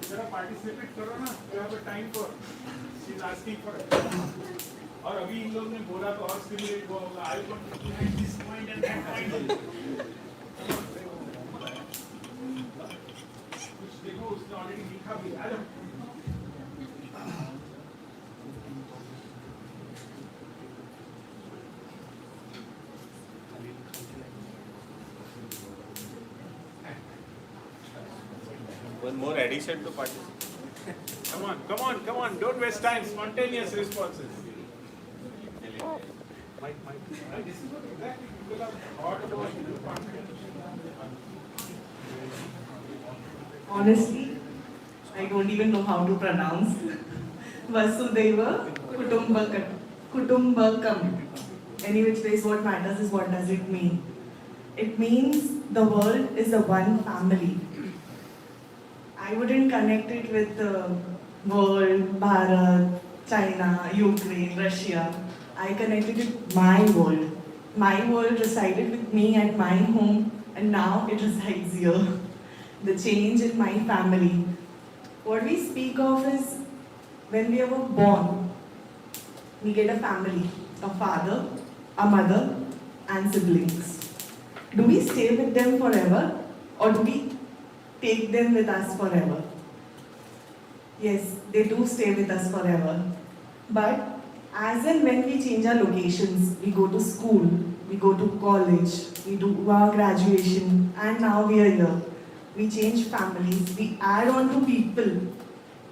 जरा participate करो ना, you have a time for. She's asking for it. और अभी इन लोगों ने बोला तो और stimulate हुआ होगा. I want to make this point and that point. कुछ देखो उसने already लिखा भी है. one more addition to participate. Come on, don't waste time. Spontaneous responses. This is what exactly people have thought about confidence. Honestly, I don't even know how to pronounce Vasudhaiva Kutumbakam. Any which ways, what matters is what does it mean? It means the world is a one family. I wouldn't connect it with the world, Bharat, China, Ukraine, Russia. I connected it with my world. My world resided with me at my home, and now it resides here. The change in my family. What we speak of is when we were born, we get a family, a father, a mother, and siblings. Do we stay with them forever, or do we take them with us forever? Yes, they do stay with us forever. But as and when we change our locations, we go to school, we go to college, we do our graduation, and now we are here. We change families, we add on to people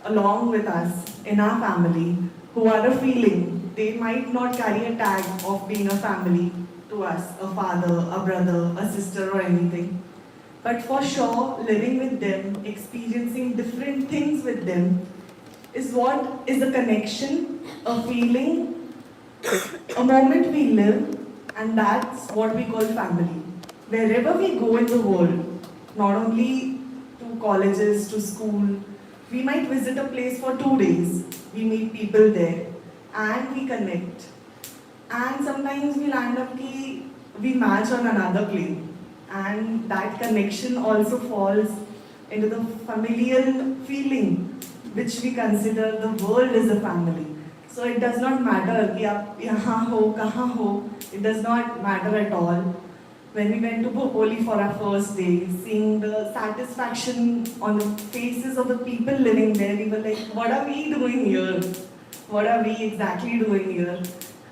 along with us in our family who are a feeling. They might not carry a tag of being a family to us, a father, a brother, a sister, or anything. But for sure, living with them, experiencing different things with them is what is a connection, a feeling, a moment we live, and that's what we call family. Wherever we go in the world, not only to colleges, to school, we might visit a place for 2 days. We meet people there and we connect. And sometimes we land up we match on another plane. And that connection also falls into the familial feeling, which we consider the world is a family. So it does not matter कि आप यहाँ हो, कहाँ हो. It does not matter at all. When we went to Bhopoli for our first day, seeing the satisfaction on the faces of the people living there, we were like, what are we doing here? What are we exactly doing here?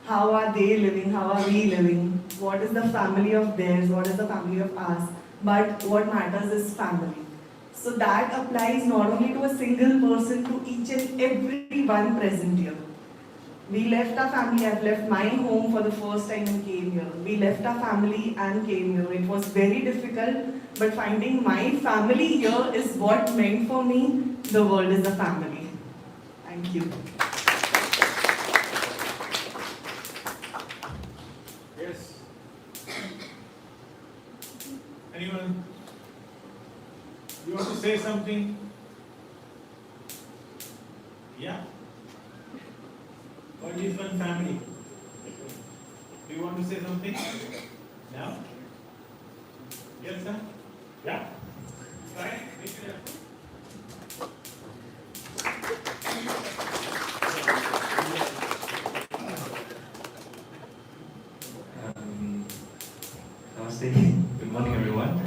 How are they living? How are we living? What is the family of theirs? What is the family of us? But what matters is family. So that applies not only to a single person, to each and every one present here. We left our family. I've left my home for the first time and came here. We left our family and came here. It was very difficult, but finding my family here is what meant for me the world is a family. Thank you. Yes. Anyone? You want to say something? Yeah. What is one family? Do you want to say something? Now? Yes, sir? Yeah. Right? Make it up. Namaste. Good morning, everyone.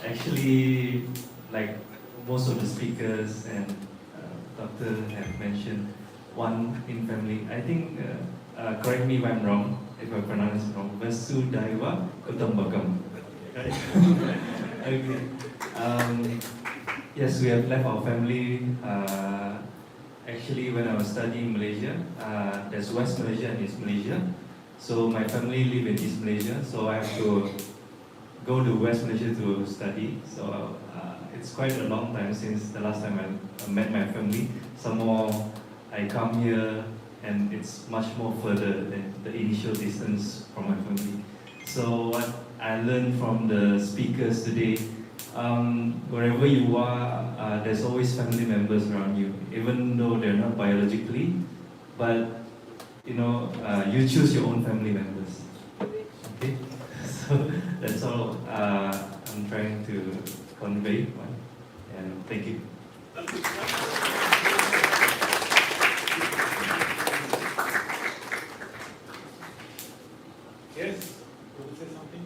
Actually, like most of the speakers and doctor have mentioned, one in family. I think, correct me if I'm wrong, if I pronounce it wrong. Vasudhaiva Kutumbakam. Okay. Yes, we have left our family. Actually, when I was studying in Malaysia, there's West Malaysia and East Malaysia. So my family live in East Malaysia, so I have to go to West Malaysia to study. So it's quite a long time since the last time I met my family. Some more, I come here and it's much more further than the initial distance from my family. So what I learned from the speakers today, wherever you are, there's always family members around you, even though they're not biologically, but you know, you choose your own family members. Okay, so that's all I'm trying to convey. And thank you. Yes? You will say something?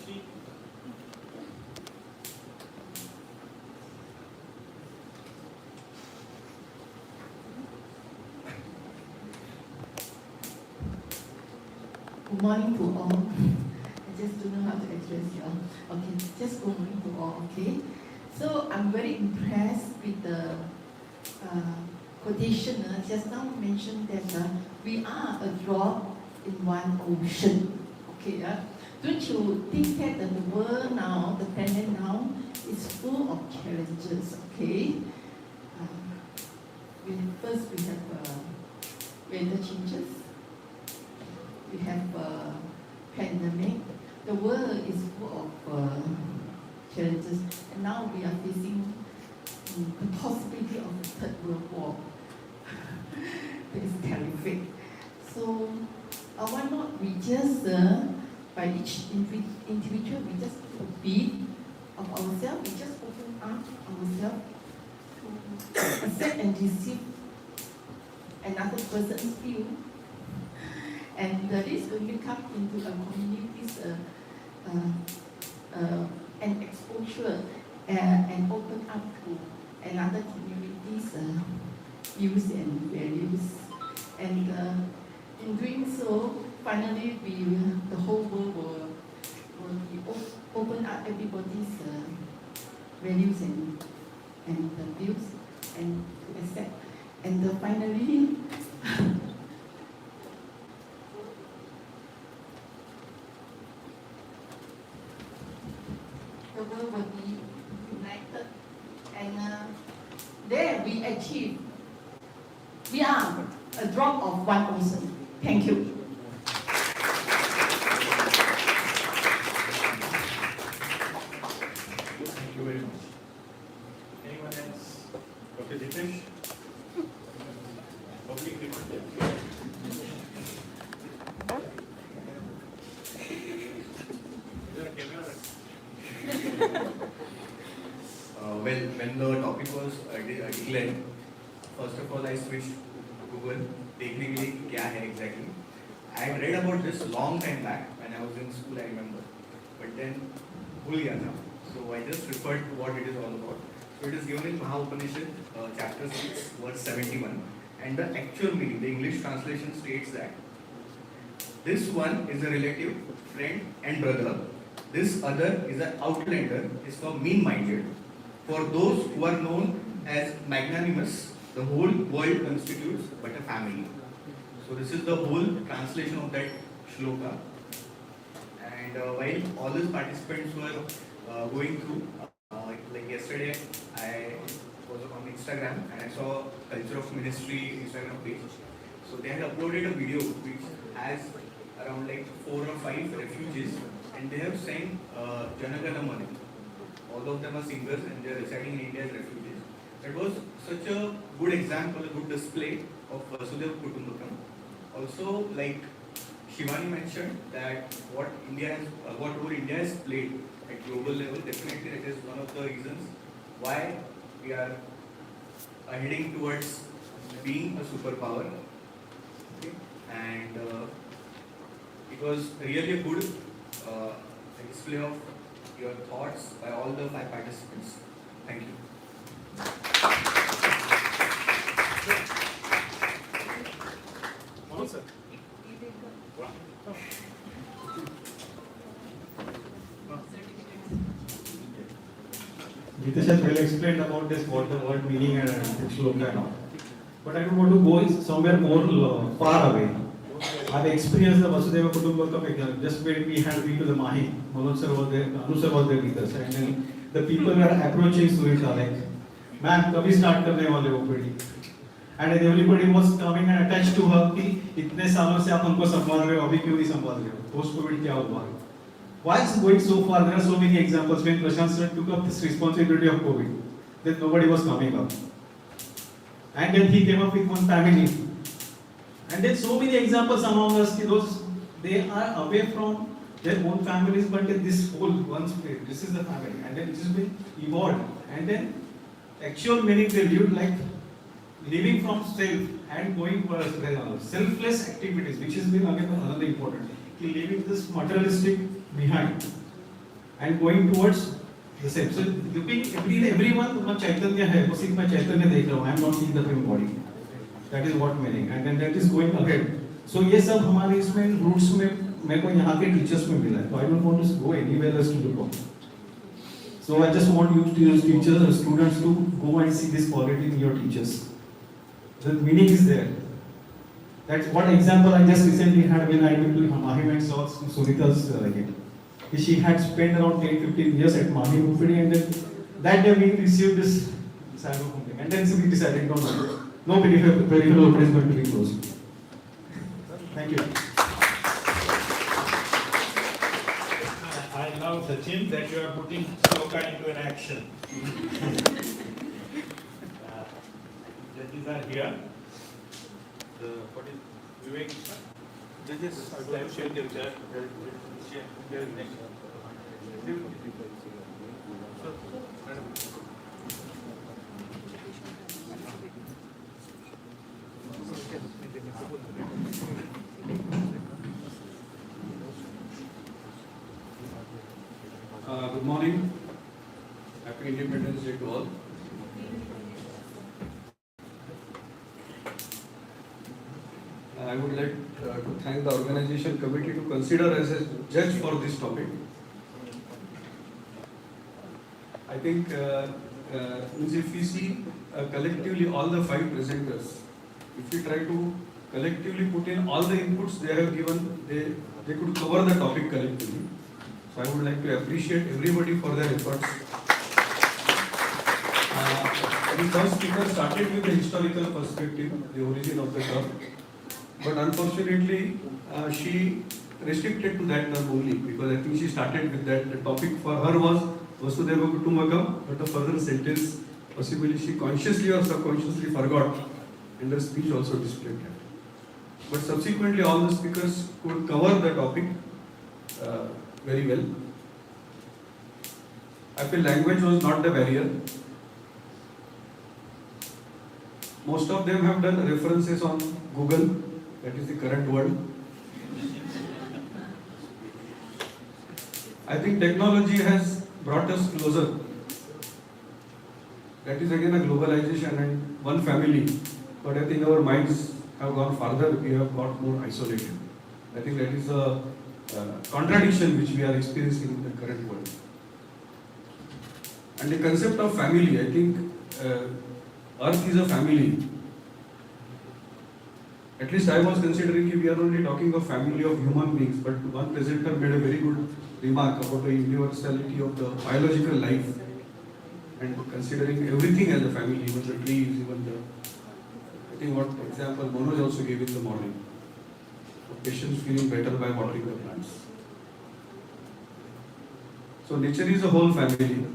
She- Good morning to all. I just don't know how to address you all. Okay, just good morning to all, okay? So I'm very impressed with the quotation just now mentioned that we are a drop in one ocean. Okay, don't you think that the world now, the planet now, is full of challenges, okay? First we have weather changes. We have a pandemic. The world is full of challenges, and now we are facing the possibility of a third world war. That is terrific. So, why not we just, by each individual, we just do a bit of ourselves, we just open up ourselves to accept and receive another person's view. And this when we come into a communities and exposure and open up to another community's views and values. And in doing so, finally the whole world will be open up everybody's values and views and to accept. And finally, the world will be united, and there we achieve. We are a drop of one ocean. Thank you. Thank you very much. Anyone else? Dr. Jitesh? Public demand. Is there a camera? Well, when the topic was declared, first of all I switched to Google, technically kya hai exactly. I had read about this long time back when I was in school, I remember. But then, bhul gaya tha. So I just referred to what it is all about. So it is given in Maha Upanishad, chapter 6, verse 71. And the actual meaning, the English translation states that this one is a relative, friend and brother. This other is an outlander, is for mean-minded. For those who are known as magnanimous, the whole world constitutes but a family. So this is the whole translation of that shloka. And while all these participants were going through, like yesterday, I was on Instagram and I saw Culture of Ministry Instagram page. So they had uploaded a video which has around like 4 or 5 refugees, and they have sang Jana Gana Mana. All of them are singers and they are residing in India as refugees. It was such a good example, a good display of Vasudhaiva Kutumbakam. Also, like Shivani mentioned, that what role India has played at global level, definitely it is one of the reasons why we are heading towards being a superpower. Okay? And it was really a good display of your thoughts by all the 5 participants. Thank you. Sir. Gitesh has well explained about this, what the word meaning and shloka and all. But I don't want to go somewhere more far away. I've experienced the Vasudhaiva Kutumbakam exam. Just when we had been to the Mahi, Manoj sir was there, Anu sir was there with us, and then the people were approaching Surita like, "Ma'am, kabhi start karne wale ho OPD?" And everybody was coming and attached to her कि इतने सालों से आप हमको संभाल रहे हो, अभी क्यों नहीं संभाल रहे हो? Post COVID क्या हुआ? Why is it going so far? There are so many examples when Prashant sir took up this responsibility of COVID, then nobody was coming up. And then he came up with one family. And then so many examples among us, those they are away from their own families, but this whole one spirit, this is the family. And then it has been evolved. And then actual meaning they lived like living from self and going for selfless activities, which has been again another important. Leaving this materialistic behind and going towards the same. So looking everyone chaitanya hai, बस एक मैं chaitanya देख रहा हूँ. I am not seeing the human body. That is what meaning. And then that is going ahead. So ये सब हमारे इसमें roots में मेरे को यहाँ के teachers में मिला है. So I don't want to go anywhere else to look on. So I just want you teachers and students to go and see this quality in your teachers. The meaning is there. That's what example I just recently had when I went to Mahim and saw Sunita's again. She had spent around 10-15 years at Mahim UPD, and then that day we received this cyber thing. And then we decided no peripheral OPD is going to be closed. Thank you. I love Sachin that you are putting sloka into an action. Judges are here. What is Vivek? Judges are share their chair. Share next. Good morning. Happy Independence Day to all. I would like to thank the organization committee to consider as a judge for this topic. I think if we see collectively all the 5 presenters, if we try to collectively put in all the inputs they have given, they could cover the topic collectively. So I would like to appreciate everybody for their efforts. The first speaker started with the historical perspective, the origin of the term. But unfortunately, she restricted to that term only, because I think she started with that. The topic for her was Vasudhaiva Kutumbakam, but the further sentence, possibly she consciously or subconsciously forgot, and her speech also displayed that. But subsequently, all the speakers could cover the topic very well. I feel language was not the barrier. Most of them have done references on Google. That is the current world. I think technology has brought us closer. That is again a globalization and one family. But I think our minds have gone farther. We have got more isolated. I think that is a contradiction which we are experiencing in the current world. And the concept of family, I think Earth is a family. At least I was considering we are only talking of family of human beings, but one presenter made a very good remark about the universality of the biological life and considering everything as a family, even the trees, even the think what example Manoj also gave in the morning. Patients feeling better by watering the plants. So nature is a whole family.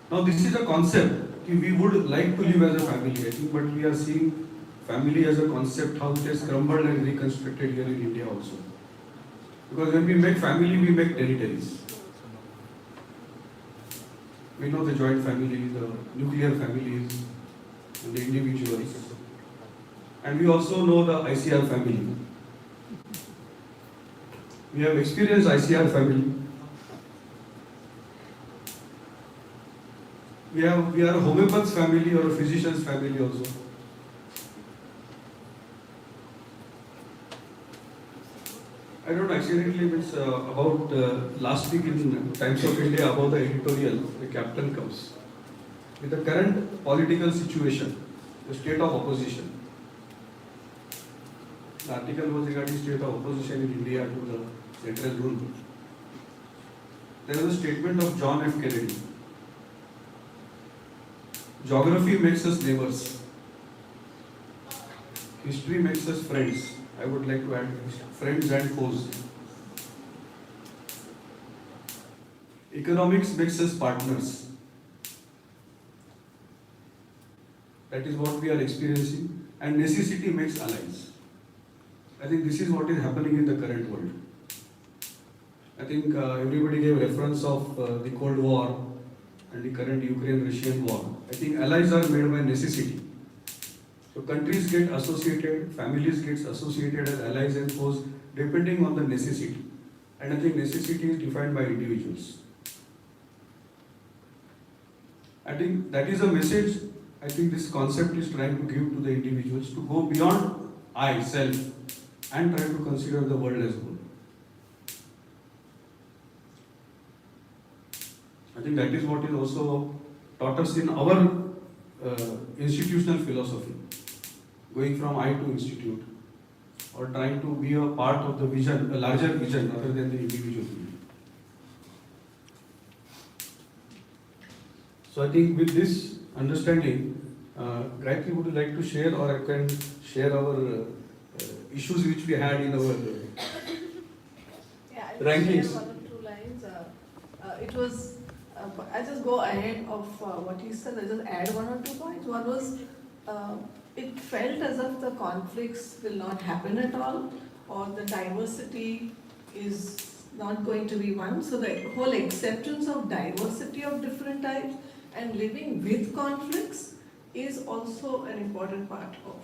Now this is a concept we would like to live as a family, I think, but we are seeing family as a concept, how it has crumbled and reconstructed here in India also. Because when we make family, we make territories. We know the joint family, the nuclear families, and the individuals. And we also know the ICR family. We have experienced ICR family. We are a homeopath family or a physician's family also. I don't know, accidentally it's about last week in Times of India about the editorial, the captain comes. With the current political situation, the state of opposition. The article was regarding state of opposition in India to the central rule. There was a statement of John F. Kennedy. Geography makes us neighbors. History makes us friends. I would like to add friends and foes. Economics makes us partners. That is what we are experiencing. And necessity makes allies. I think this is what is happening in the current world. I think everybody gave reference of the Cold War and the current Ukraine-Russian war. I think allies are made by necessity. So countries get associated, families get associated as allies and foes depending on the necessity. And I think necessity is defined by individuals. I think that is a message I think this concept is trying to give to the individuals, to go beyond I, self, and try to consider the world as a whole. I think that is what is also taught us in our institutional philosophy, going from I to institute, or trying to be a part of the vision, a larger vision other than the individual vision. So I think with this understanding, Gayatri, would you like to share, or I can share our issues which we had in our rankings? One or two lines. It was, I just go ahead of what you said, I just add one or 2 points. One was, it felt as if the conflicts will not happen at all, or the diversity is not going to be one. So the whole acceptance of diversity of different types and living with conflicts is also an important part of.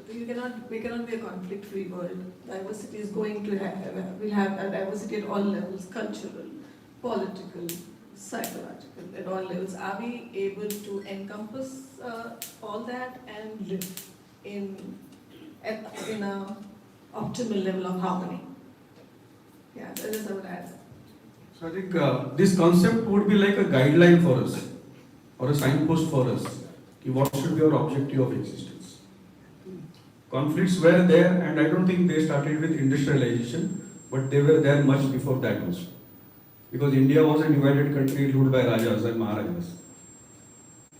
We cannot be a conflict-free world. Diversity is going to we'll have a diversity at all levels: cultural, political, psychological, at all levels. Are we able to encompass all that and live in a optimal level of harmony? Yeah, that is what I would add. So I think this concept would be like a guideline for us, or a signpost for us. What should be our objective of existence? Conflicts were there, and I don't think they started with industrialization, but they were there much before that also. Because India was a divided country ruled by Rajas and Maharajas.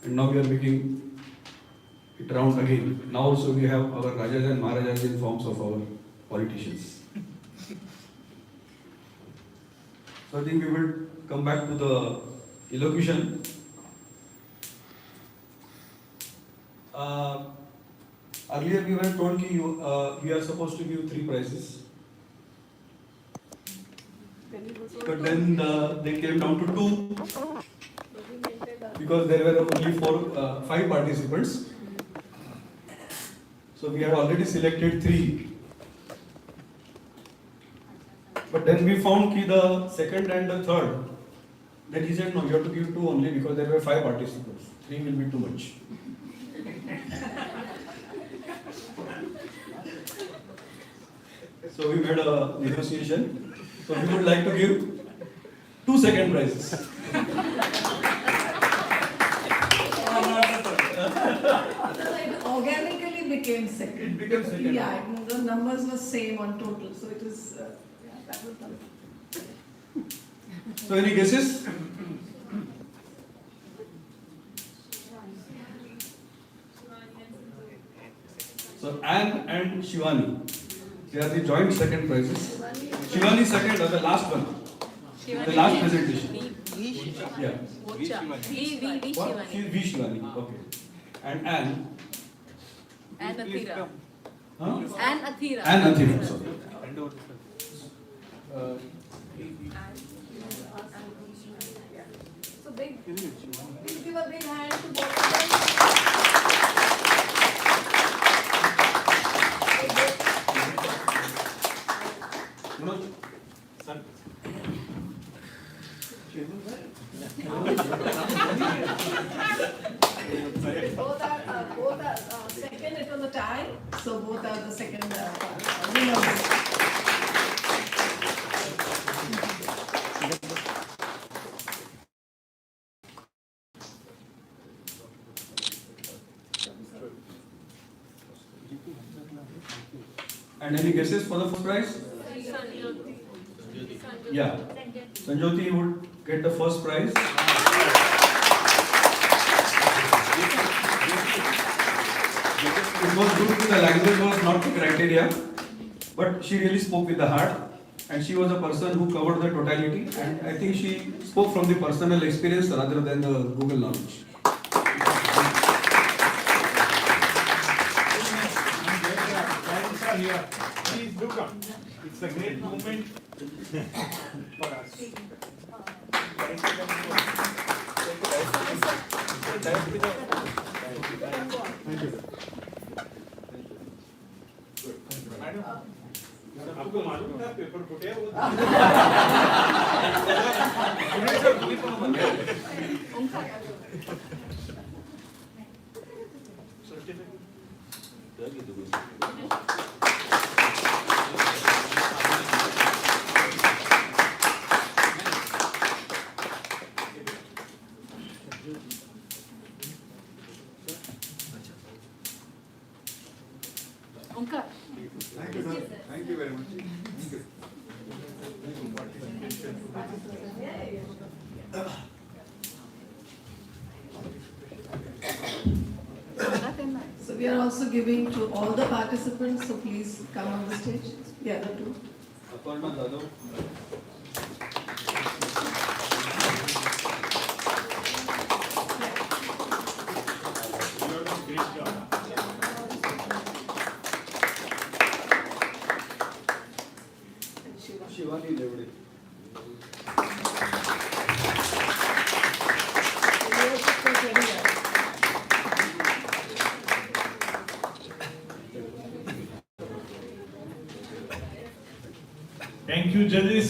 And now we are making it round again. Now also we have our Rajas and Maharajas in forms of our politicians. So I think we will come back to the elocution. Earlier we were told that we are supposed to give 3 prizes. But then they came down to 2 because there were only 5 participants. So we had already selected 3. But then we found that the second and the third, then he said no, you have to give 2 only because there were 5 participants. 3 will be too much. So we made a negotiation. So we would like to give 2 second prizes. It organically became second. It became second. Yeah, the numbers were same on total, so it is. That was done. So any guesses? So Anne and Shivani, they are the joint second prizes. Shivani second, or the last one, the last presentation. Yeah. What? V Shivani. Okay. And Anne. And Athira. Huh? And Athira. And Athira. Sorry. So big. Please give a big hand to both of them. Both are second. It was a tie, so both are the second winners. And any guesses for the first prize? Yeah. Sanjoti would get the first prize. It was good, the language was not the criteria, but she really spoke with the heart, and she was a person who covered the totality, and I think she spoke from the personal experience rather than the Google knowledge. Parents are here. Please do come. It's a great moment for us. Thank you. Madam, आपको मालूम था paper फुटे वो? Thank you, sir. Thank you very much. Thank you. So we are also giving to all the participants, so please come on the stage. The other two. Aparna Jadhav. Shivani Levde. Thank you, judges.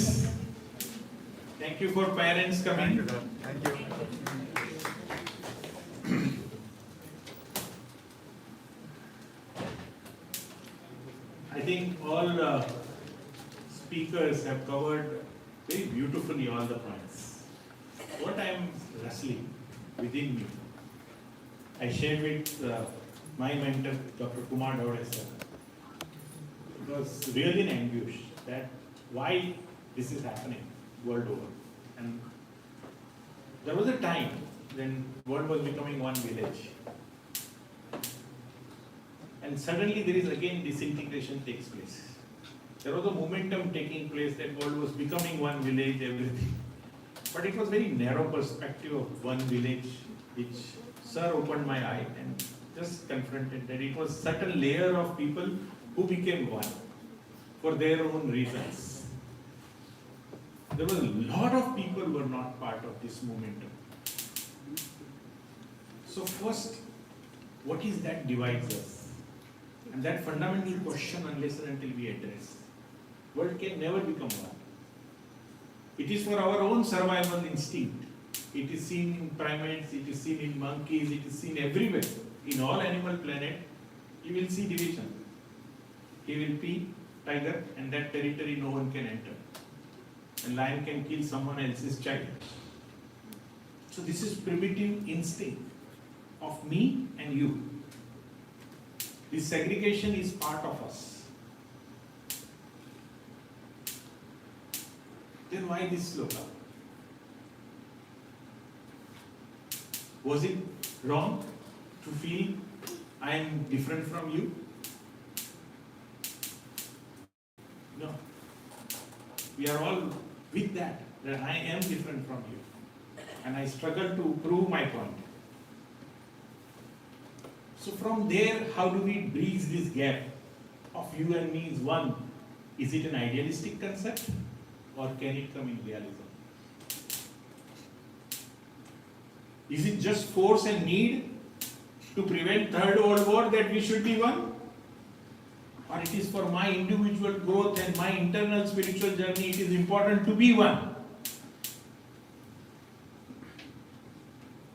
Thank you for parents coming. Thank you. I think all speakers have covered very beautifully all the points. What I am wrestling within me, I shared with my mentor, Dr. Kumar Dowde sir. It was really an anguish that why this is happening world over. And there was a time when world was becoming one village. And suddenly there is again disintegration takes place. There was a momentum taking place that world was becoming one village, everything. But it was very narrow perspective of one village, which sir opened my eye and just confronted that it was certain layer of people who became one for their own reasons. There was a lot of people who were not part of this momentum. So first, what is that divides us? And that fundamental question, unless and until we address, world can never become one. It is for our own survival instinct. It is seen in primates, it is seen in monkeys, it is seen everywhere. In all animal planet, you will see division. He will be tiger, and that territory no one can enter. And lion can kill someone else's child. So this is primitive instinct of me and you. This segregation is part of us. Then why this slogan? Was it wrong to feel I am different from you? We are all with that I am different from you. And I struggle to prove my point. So from there, how do we bridge this gap of you and me is one? Is it an idealistic concept or can it come in realism? Is it just force and need to prevent Third World War that we should be one? Or it is for my individual growth and my internal spiritual journey, it is important to be one.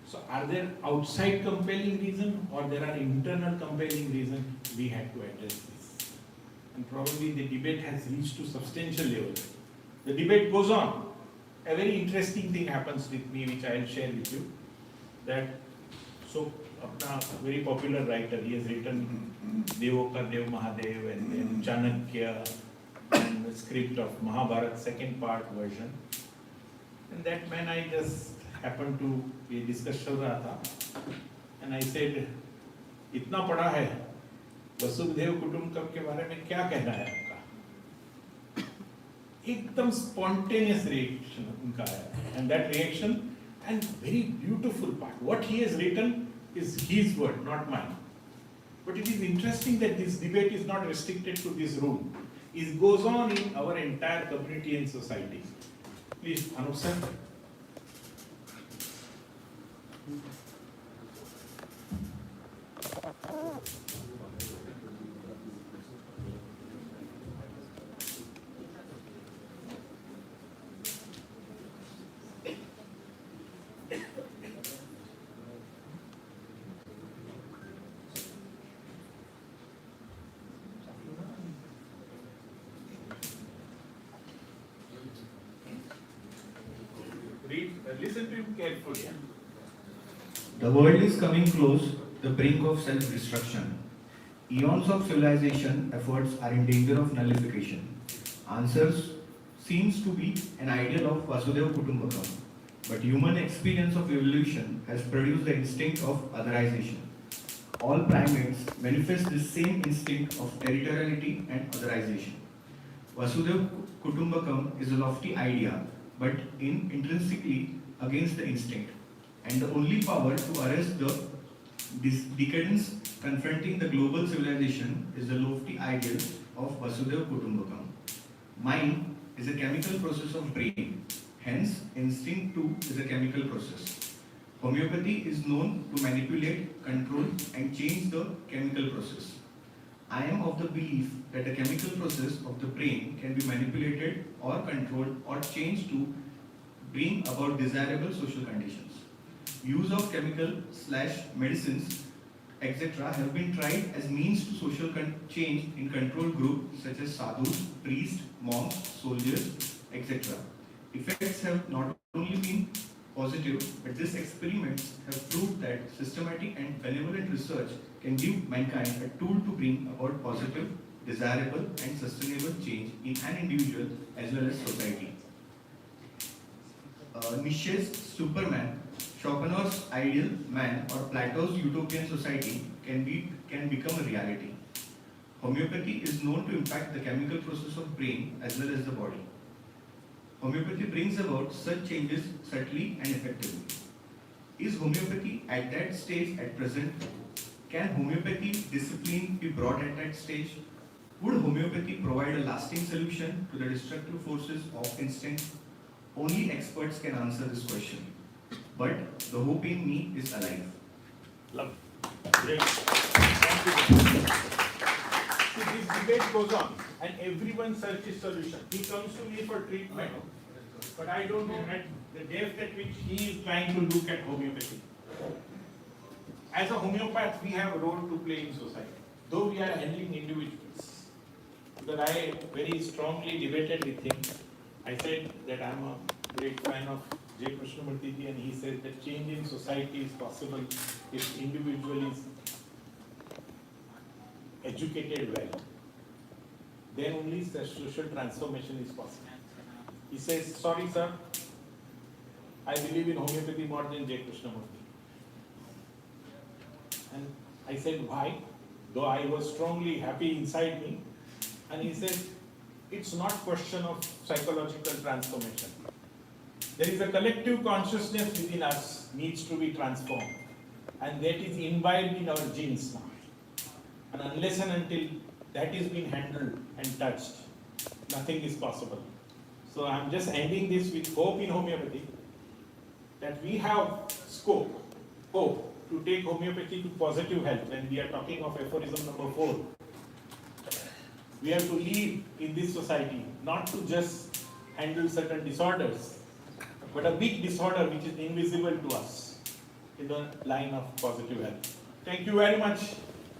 So are there outside compelling reason or there are internal compelling reason? We have to address this. And probably the debate has reached to substantial level. The debate goes on. A very interesting thing happens with me which I will share with you. That so a very popular writer, he has written Devokar Dev Mahadev and then Chanakya and the script of Mahabharat second part version. And that man I just happened to be discuss चल रहा था and I said इतना पढ़ा है वसुधैव कुटुंबकम के बारे में क्या कहना है आपका? एकदम spontaneous reaction उनका है and that reaction and very beautiful part. What he has written is his word, not mine. But it is interesting that this debate is not restricted to this room. It goes on in our entire community and society. Please, Anup sir. Listen to him carefully. The world is coming close to the brink of self-destruction. Eons of civilization efforts are in danger of nullification. Answers seems to be an ideal of Vasudhaiva Kutumbakam, but human experience of evolution has produced the instinct of otherization. All primates manifest this same instinct of territoriality and otherization. Vasudhaiva Kutumbakam is a lofty idea, but intrinsically against the instinct, and the only power to arrest the decadence confronting the global civilization is the lofty ideal of Vasudhaiva Kutumbakam. Mind is a chemical process of brain, hence instinct too is a chemical process. Homeopathy is known to manipulate, control and change the chemical process. I am of the belief that the chemical process of the brain can be manipulated or controlled or changed to bring about desirable social conditions. Use of chemical/medicines, etc. have been tried as means to social change in controlled groups such as sadhus, priests, monks, soldiers, etc. Effects have not only been positive, but these experiments have proved that systematic and benevolent research can give mankind a tool to bring about positive, desirable and sustainable change in an individual as well as society. Nietzsche's Superman, Schopenhauer's ideal man or Plato's utopian society can become a reality. Homeopathy is known to impact the chemical process of brain as well as the body. Homeopathy brings about such changes subtly and effectively. Is homeopathy at that stage at present? Can homeopathy discipline be brought at that stage? Would homeopathy provide a lasting solution to the destructive forces of instinct? Only experts can answer this question. But the hope in me is alive. Love. Great. Thank you. See, this debate goes on and everyone searches solution. He comes to me for treatment, but I don't know at the depth at which he is trying to look at homeopathy. As a homeopath, we have a role to play in society, though we are handling individuals. Because I very strongly debated with him. I said that I am a great fan of J. Krishnamurti ji, and he says that change in society is possible if individual is educated well. Then only the social transformation is possible. He says, sorry sir, I believe in homeopathy more than J. Krishnamurti. And I said, why? Though I was strongly happy inside me. And he said, it's not question of psychological transformation. There is a collective consciousness within us needs to be transformed, and that is imbibed in our genes now. And unless and until that is being handled and touched, nothing is possible. So I'm just ending this with hope in homeopathy, that we have hope to take homeopathy to positive health. When we are talking of aphorism number 4, we have to live in this society, not to just handle certain disorders, but a big disorder which is invisible to us in the line of positive health. Thank you very much.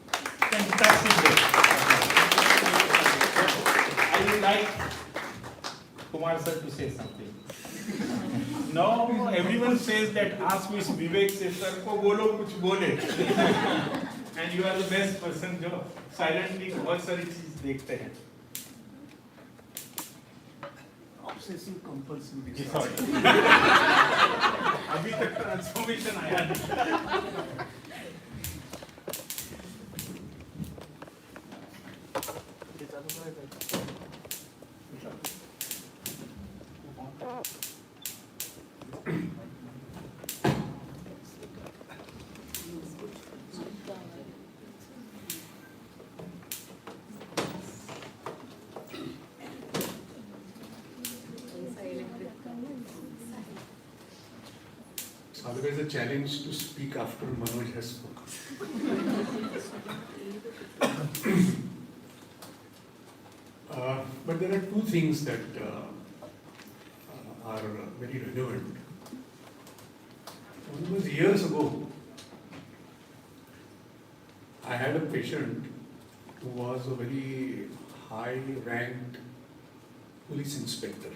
Fantastic day. I would like Kumar sir to say something. No, everyone says that ask Miss Vivek se sir ko bolo kuch bole. And you are the best person जो silently बहुत सारी चीज देखते हैं. Obsessive compulsive disorder. अभी तक transformation आया नहीं. It's always a challenge to speak after Manoj has spoken. But there are two things that are very relevant. One was years ago, I had a patient who was a very high-ranked police inspector.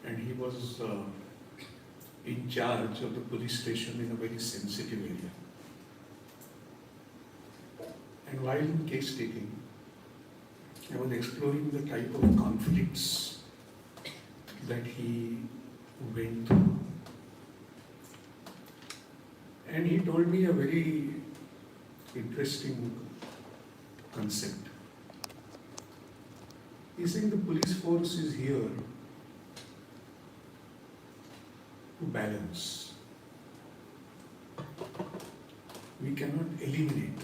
And he was in charge of the police station in a very sensitive area. And while in case taking, I was exploring the type of conflicts that he went through. And he told me a very interesting concept. He said the police force is here to balance. We cannot eliminate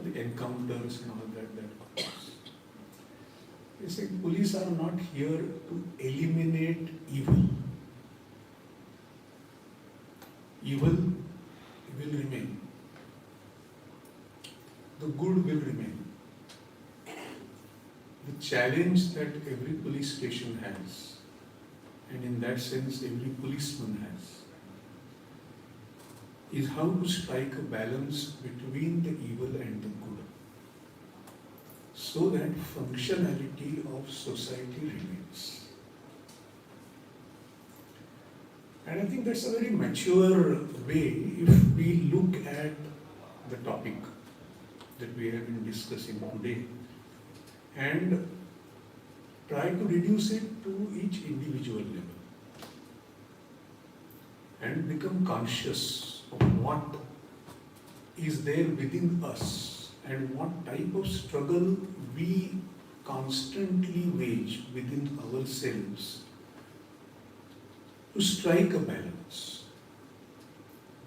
the encounters and all that occurs. He said police are not here to eliminate evil. Evil will remain. The good will remain. The challenge that every police station has, and in that sense every policeman has, is how to strike a balance between the evil and the good, so that functionality of society remains. And I think that's a very mature way if we look at the topic that we have been discussing today and try to reduce it to each individual level and become conscious of what is there within us and what type of struggle we constantly wage within ourselves to strike a balance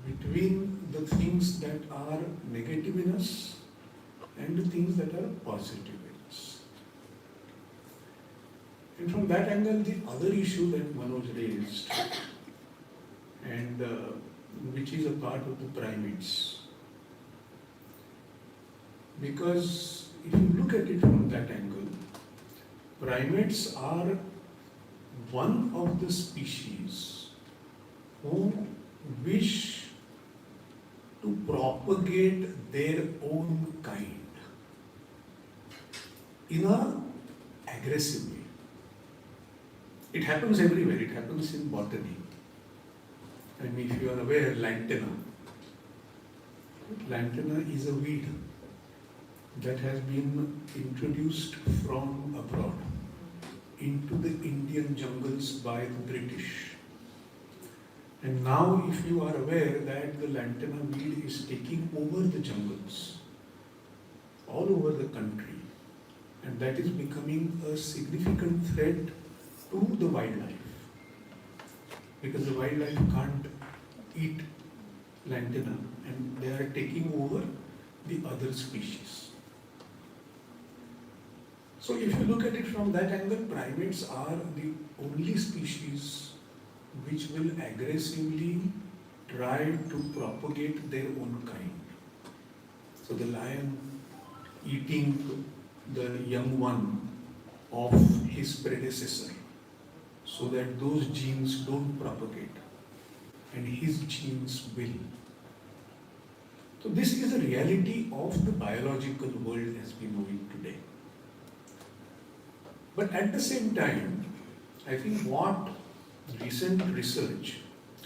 between the things that are negative in us and the things that are positive in us. And from that angle, the other issue that Manoj raised, and which is a part of the primates, because if you look at it from that angle, primates are one of the species who wish to propagate their own kind in an aggressive way. It happens everywhere. It happens in botany. I mean, if you are aware, lantana. Lantana is a weed that has been introduced from abroad into the Indian jungles by the British. And now, if you are aware that the lantana weed is taking over the jungles all over the country, and that is becoming a significant threat to the wildlife, because the wildlife can't eat lantana and they are taking over the other species. So if you look at it from that angle, primates are the only species which will aggressively try to propagate their own kind. So the lion eating the young one of his predecessor, so that those genes don't propagate and his genes will. So this is the reality of the biological world as we know it today. But at the same time, I think what recent research,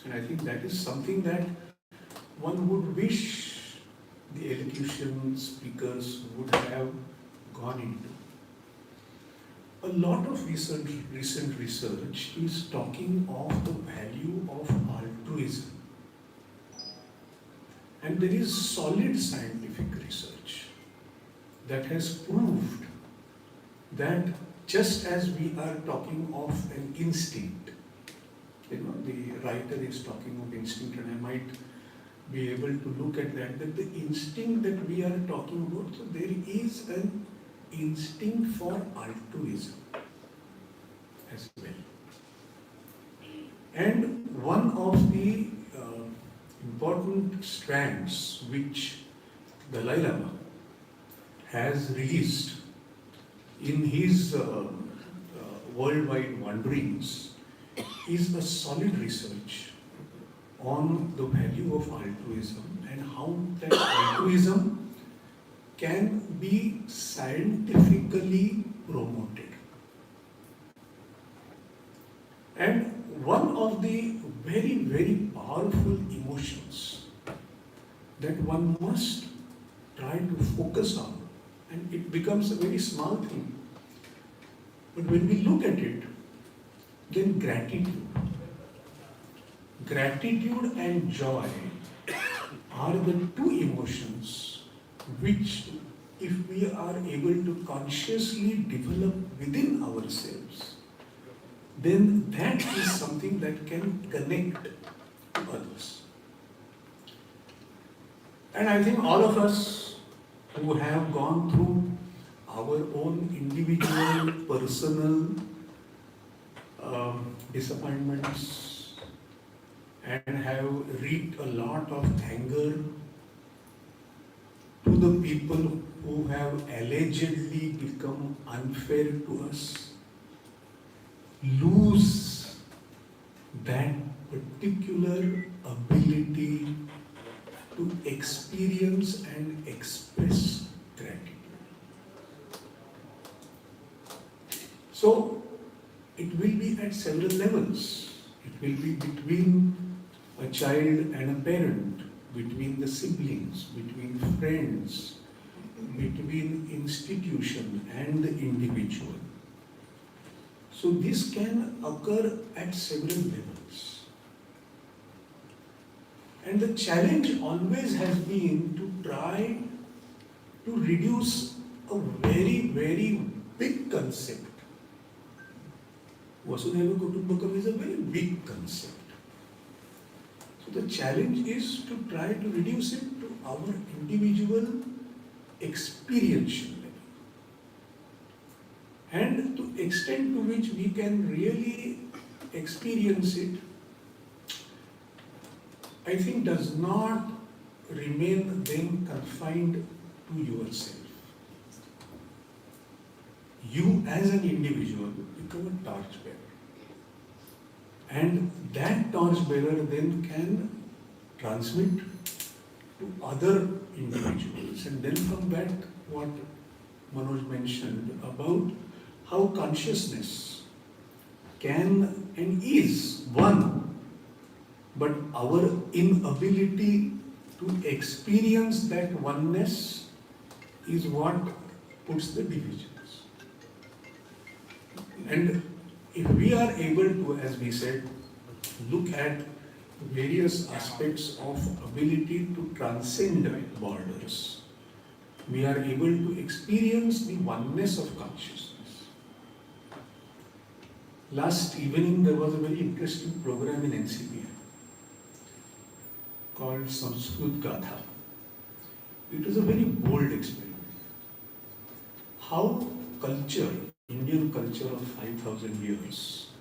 and I think that is something that one would wish the elocution speakers would have gone into. A lot of recent research is talking of the value of altruism. And there is solid scientific research that has proved that just as we are talking of an instinct, the writer is talking of instinct, and I might be able to look at that the instinct that we are talking about, so there is an instinct for altruism as well. And one of the important strands which Dalai Lama has released in his worldwide wanderings is a solid research on the value of altruism and how that altruism can be scientifically promoted. And one of the very, very powerful emotions that one must try to focus on, and it becomes a very small thing, but when we look at it, then gratitude. Gratitude and joy are the two emotions which, if we are able to consciously develop within ourselves, then that is something that can connect to others. And I think all of us who have gone through our own individual, personal disappointments and have reaped a lot of anger to the people who have allegedly become unfair to us, lose that particular ability to experience and express gratitude. So it will be at several levels. It will be between a child and a parent, between the siblings, between friends, between institution and the individual. So this can occur at several levels. And the challenge always has been to try to reduce a very, very big concept. Vasudhaiva Kutumbakam is a very big concept. So the challenge is to try to reduce it to our individual experiential level. And to extent to which we can really experience it, I think does not remain then confined to yourself. You as an individual become a torchbearer. And that torchbearer then can transmit to other individuals. And then from that, what Manoj mentioned about how consciousness can and is one, but our inability to experience that oneness is what puts the divisions. And if we are able to, as we said, look at various aspects of ability to transcend borders, we are able to experience the oneness of consciousness. Last evening there was a very interesting program in NCPI called Sanskrit Gatha. It was a very bold experiment. How culture, Indian culture of 5,000 years,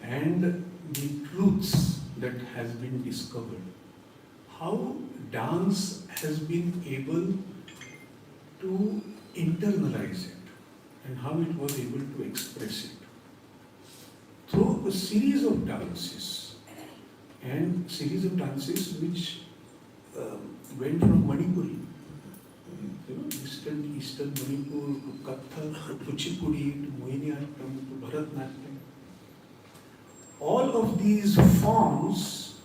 and the truths that has been discovered, how dance has been able to internalize it and how it was able to express it through a series of dances, and series of dances which went from Manipuri, Eastern Manipur to Kathak to Kuchipudi to Mohiniyattam to Bharatnatyam. All of these forms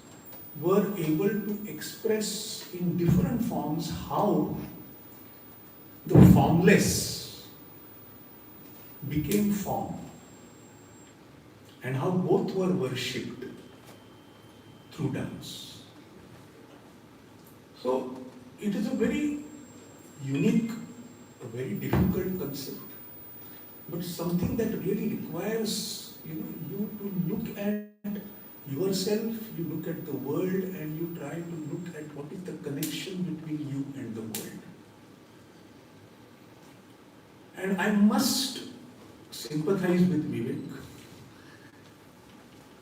were able to express in different forms how the formless became form and how both were worshipped through dance. So it is a very unique, a very difficult concept, but something that really requires you to look at yourself, you look at the world, and you try to look at what is the connection between you and the world. And I must sympathize with Vivek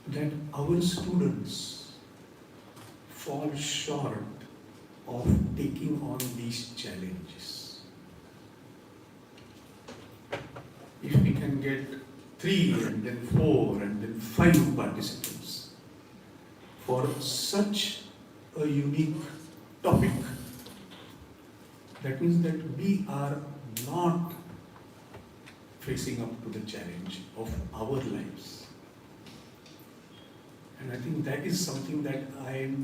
that our students fall short of taking on these challenges. If we can get 3 and then 4 and then 5 participants for such a unique topic, that means that we are not facing up to the challenge of our lives. And I think that is something that I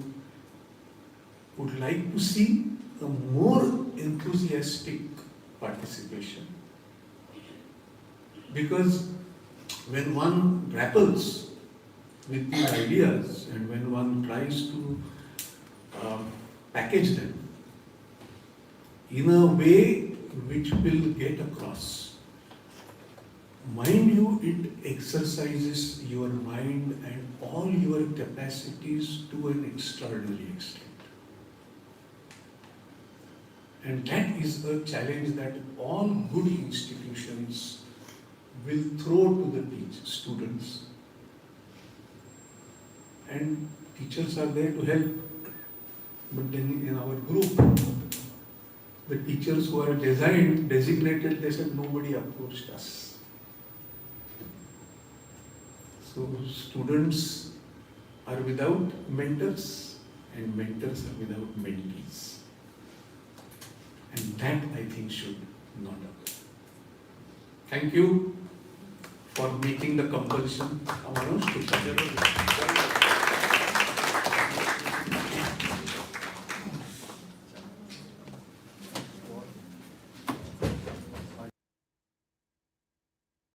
would like to see, a more enthusiastic participation. Because when one grapples with these ideas and when one tries to package them in a way which will get across, mind you, it exercises your mind and all your capacities to an extraordinary extent. And that is a challenge that all good institutions will throw to the students. And teachers are there to help. But then in our group, the teachers who are designated, they said nobody approached us. So students are without mentors and mentors are without mentees. And that, I think, should not occur. Thank you for making the compulsion.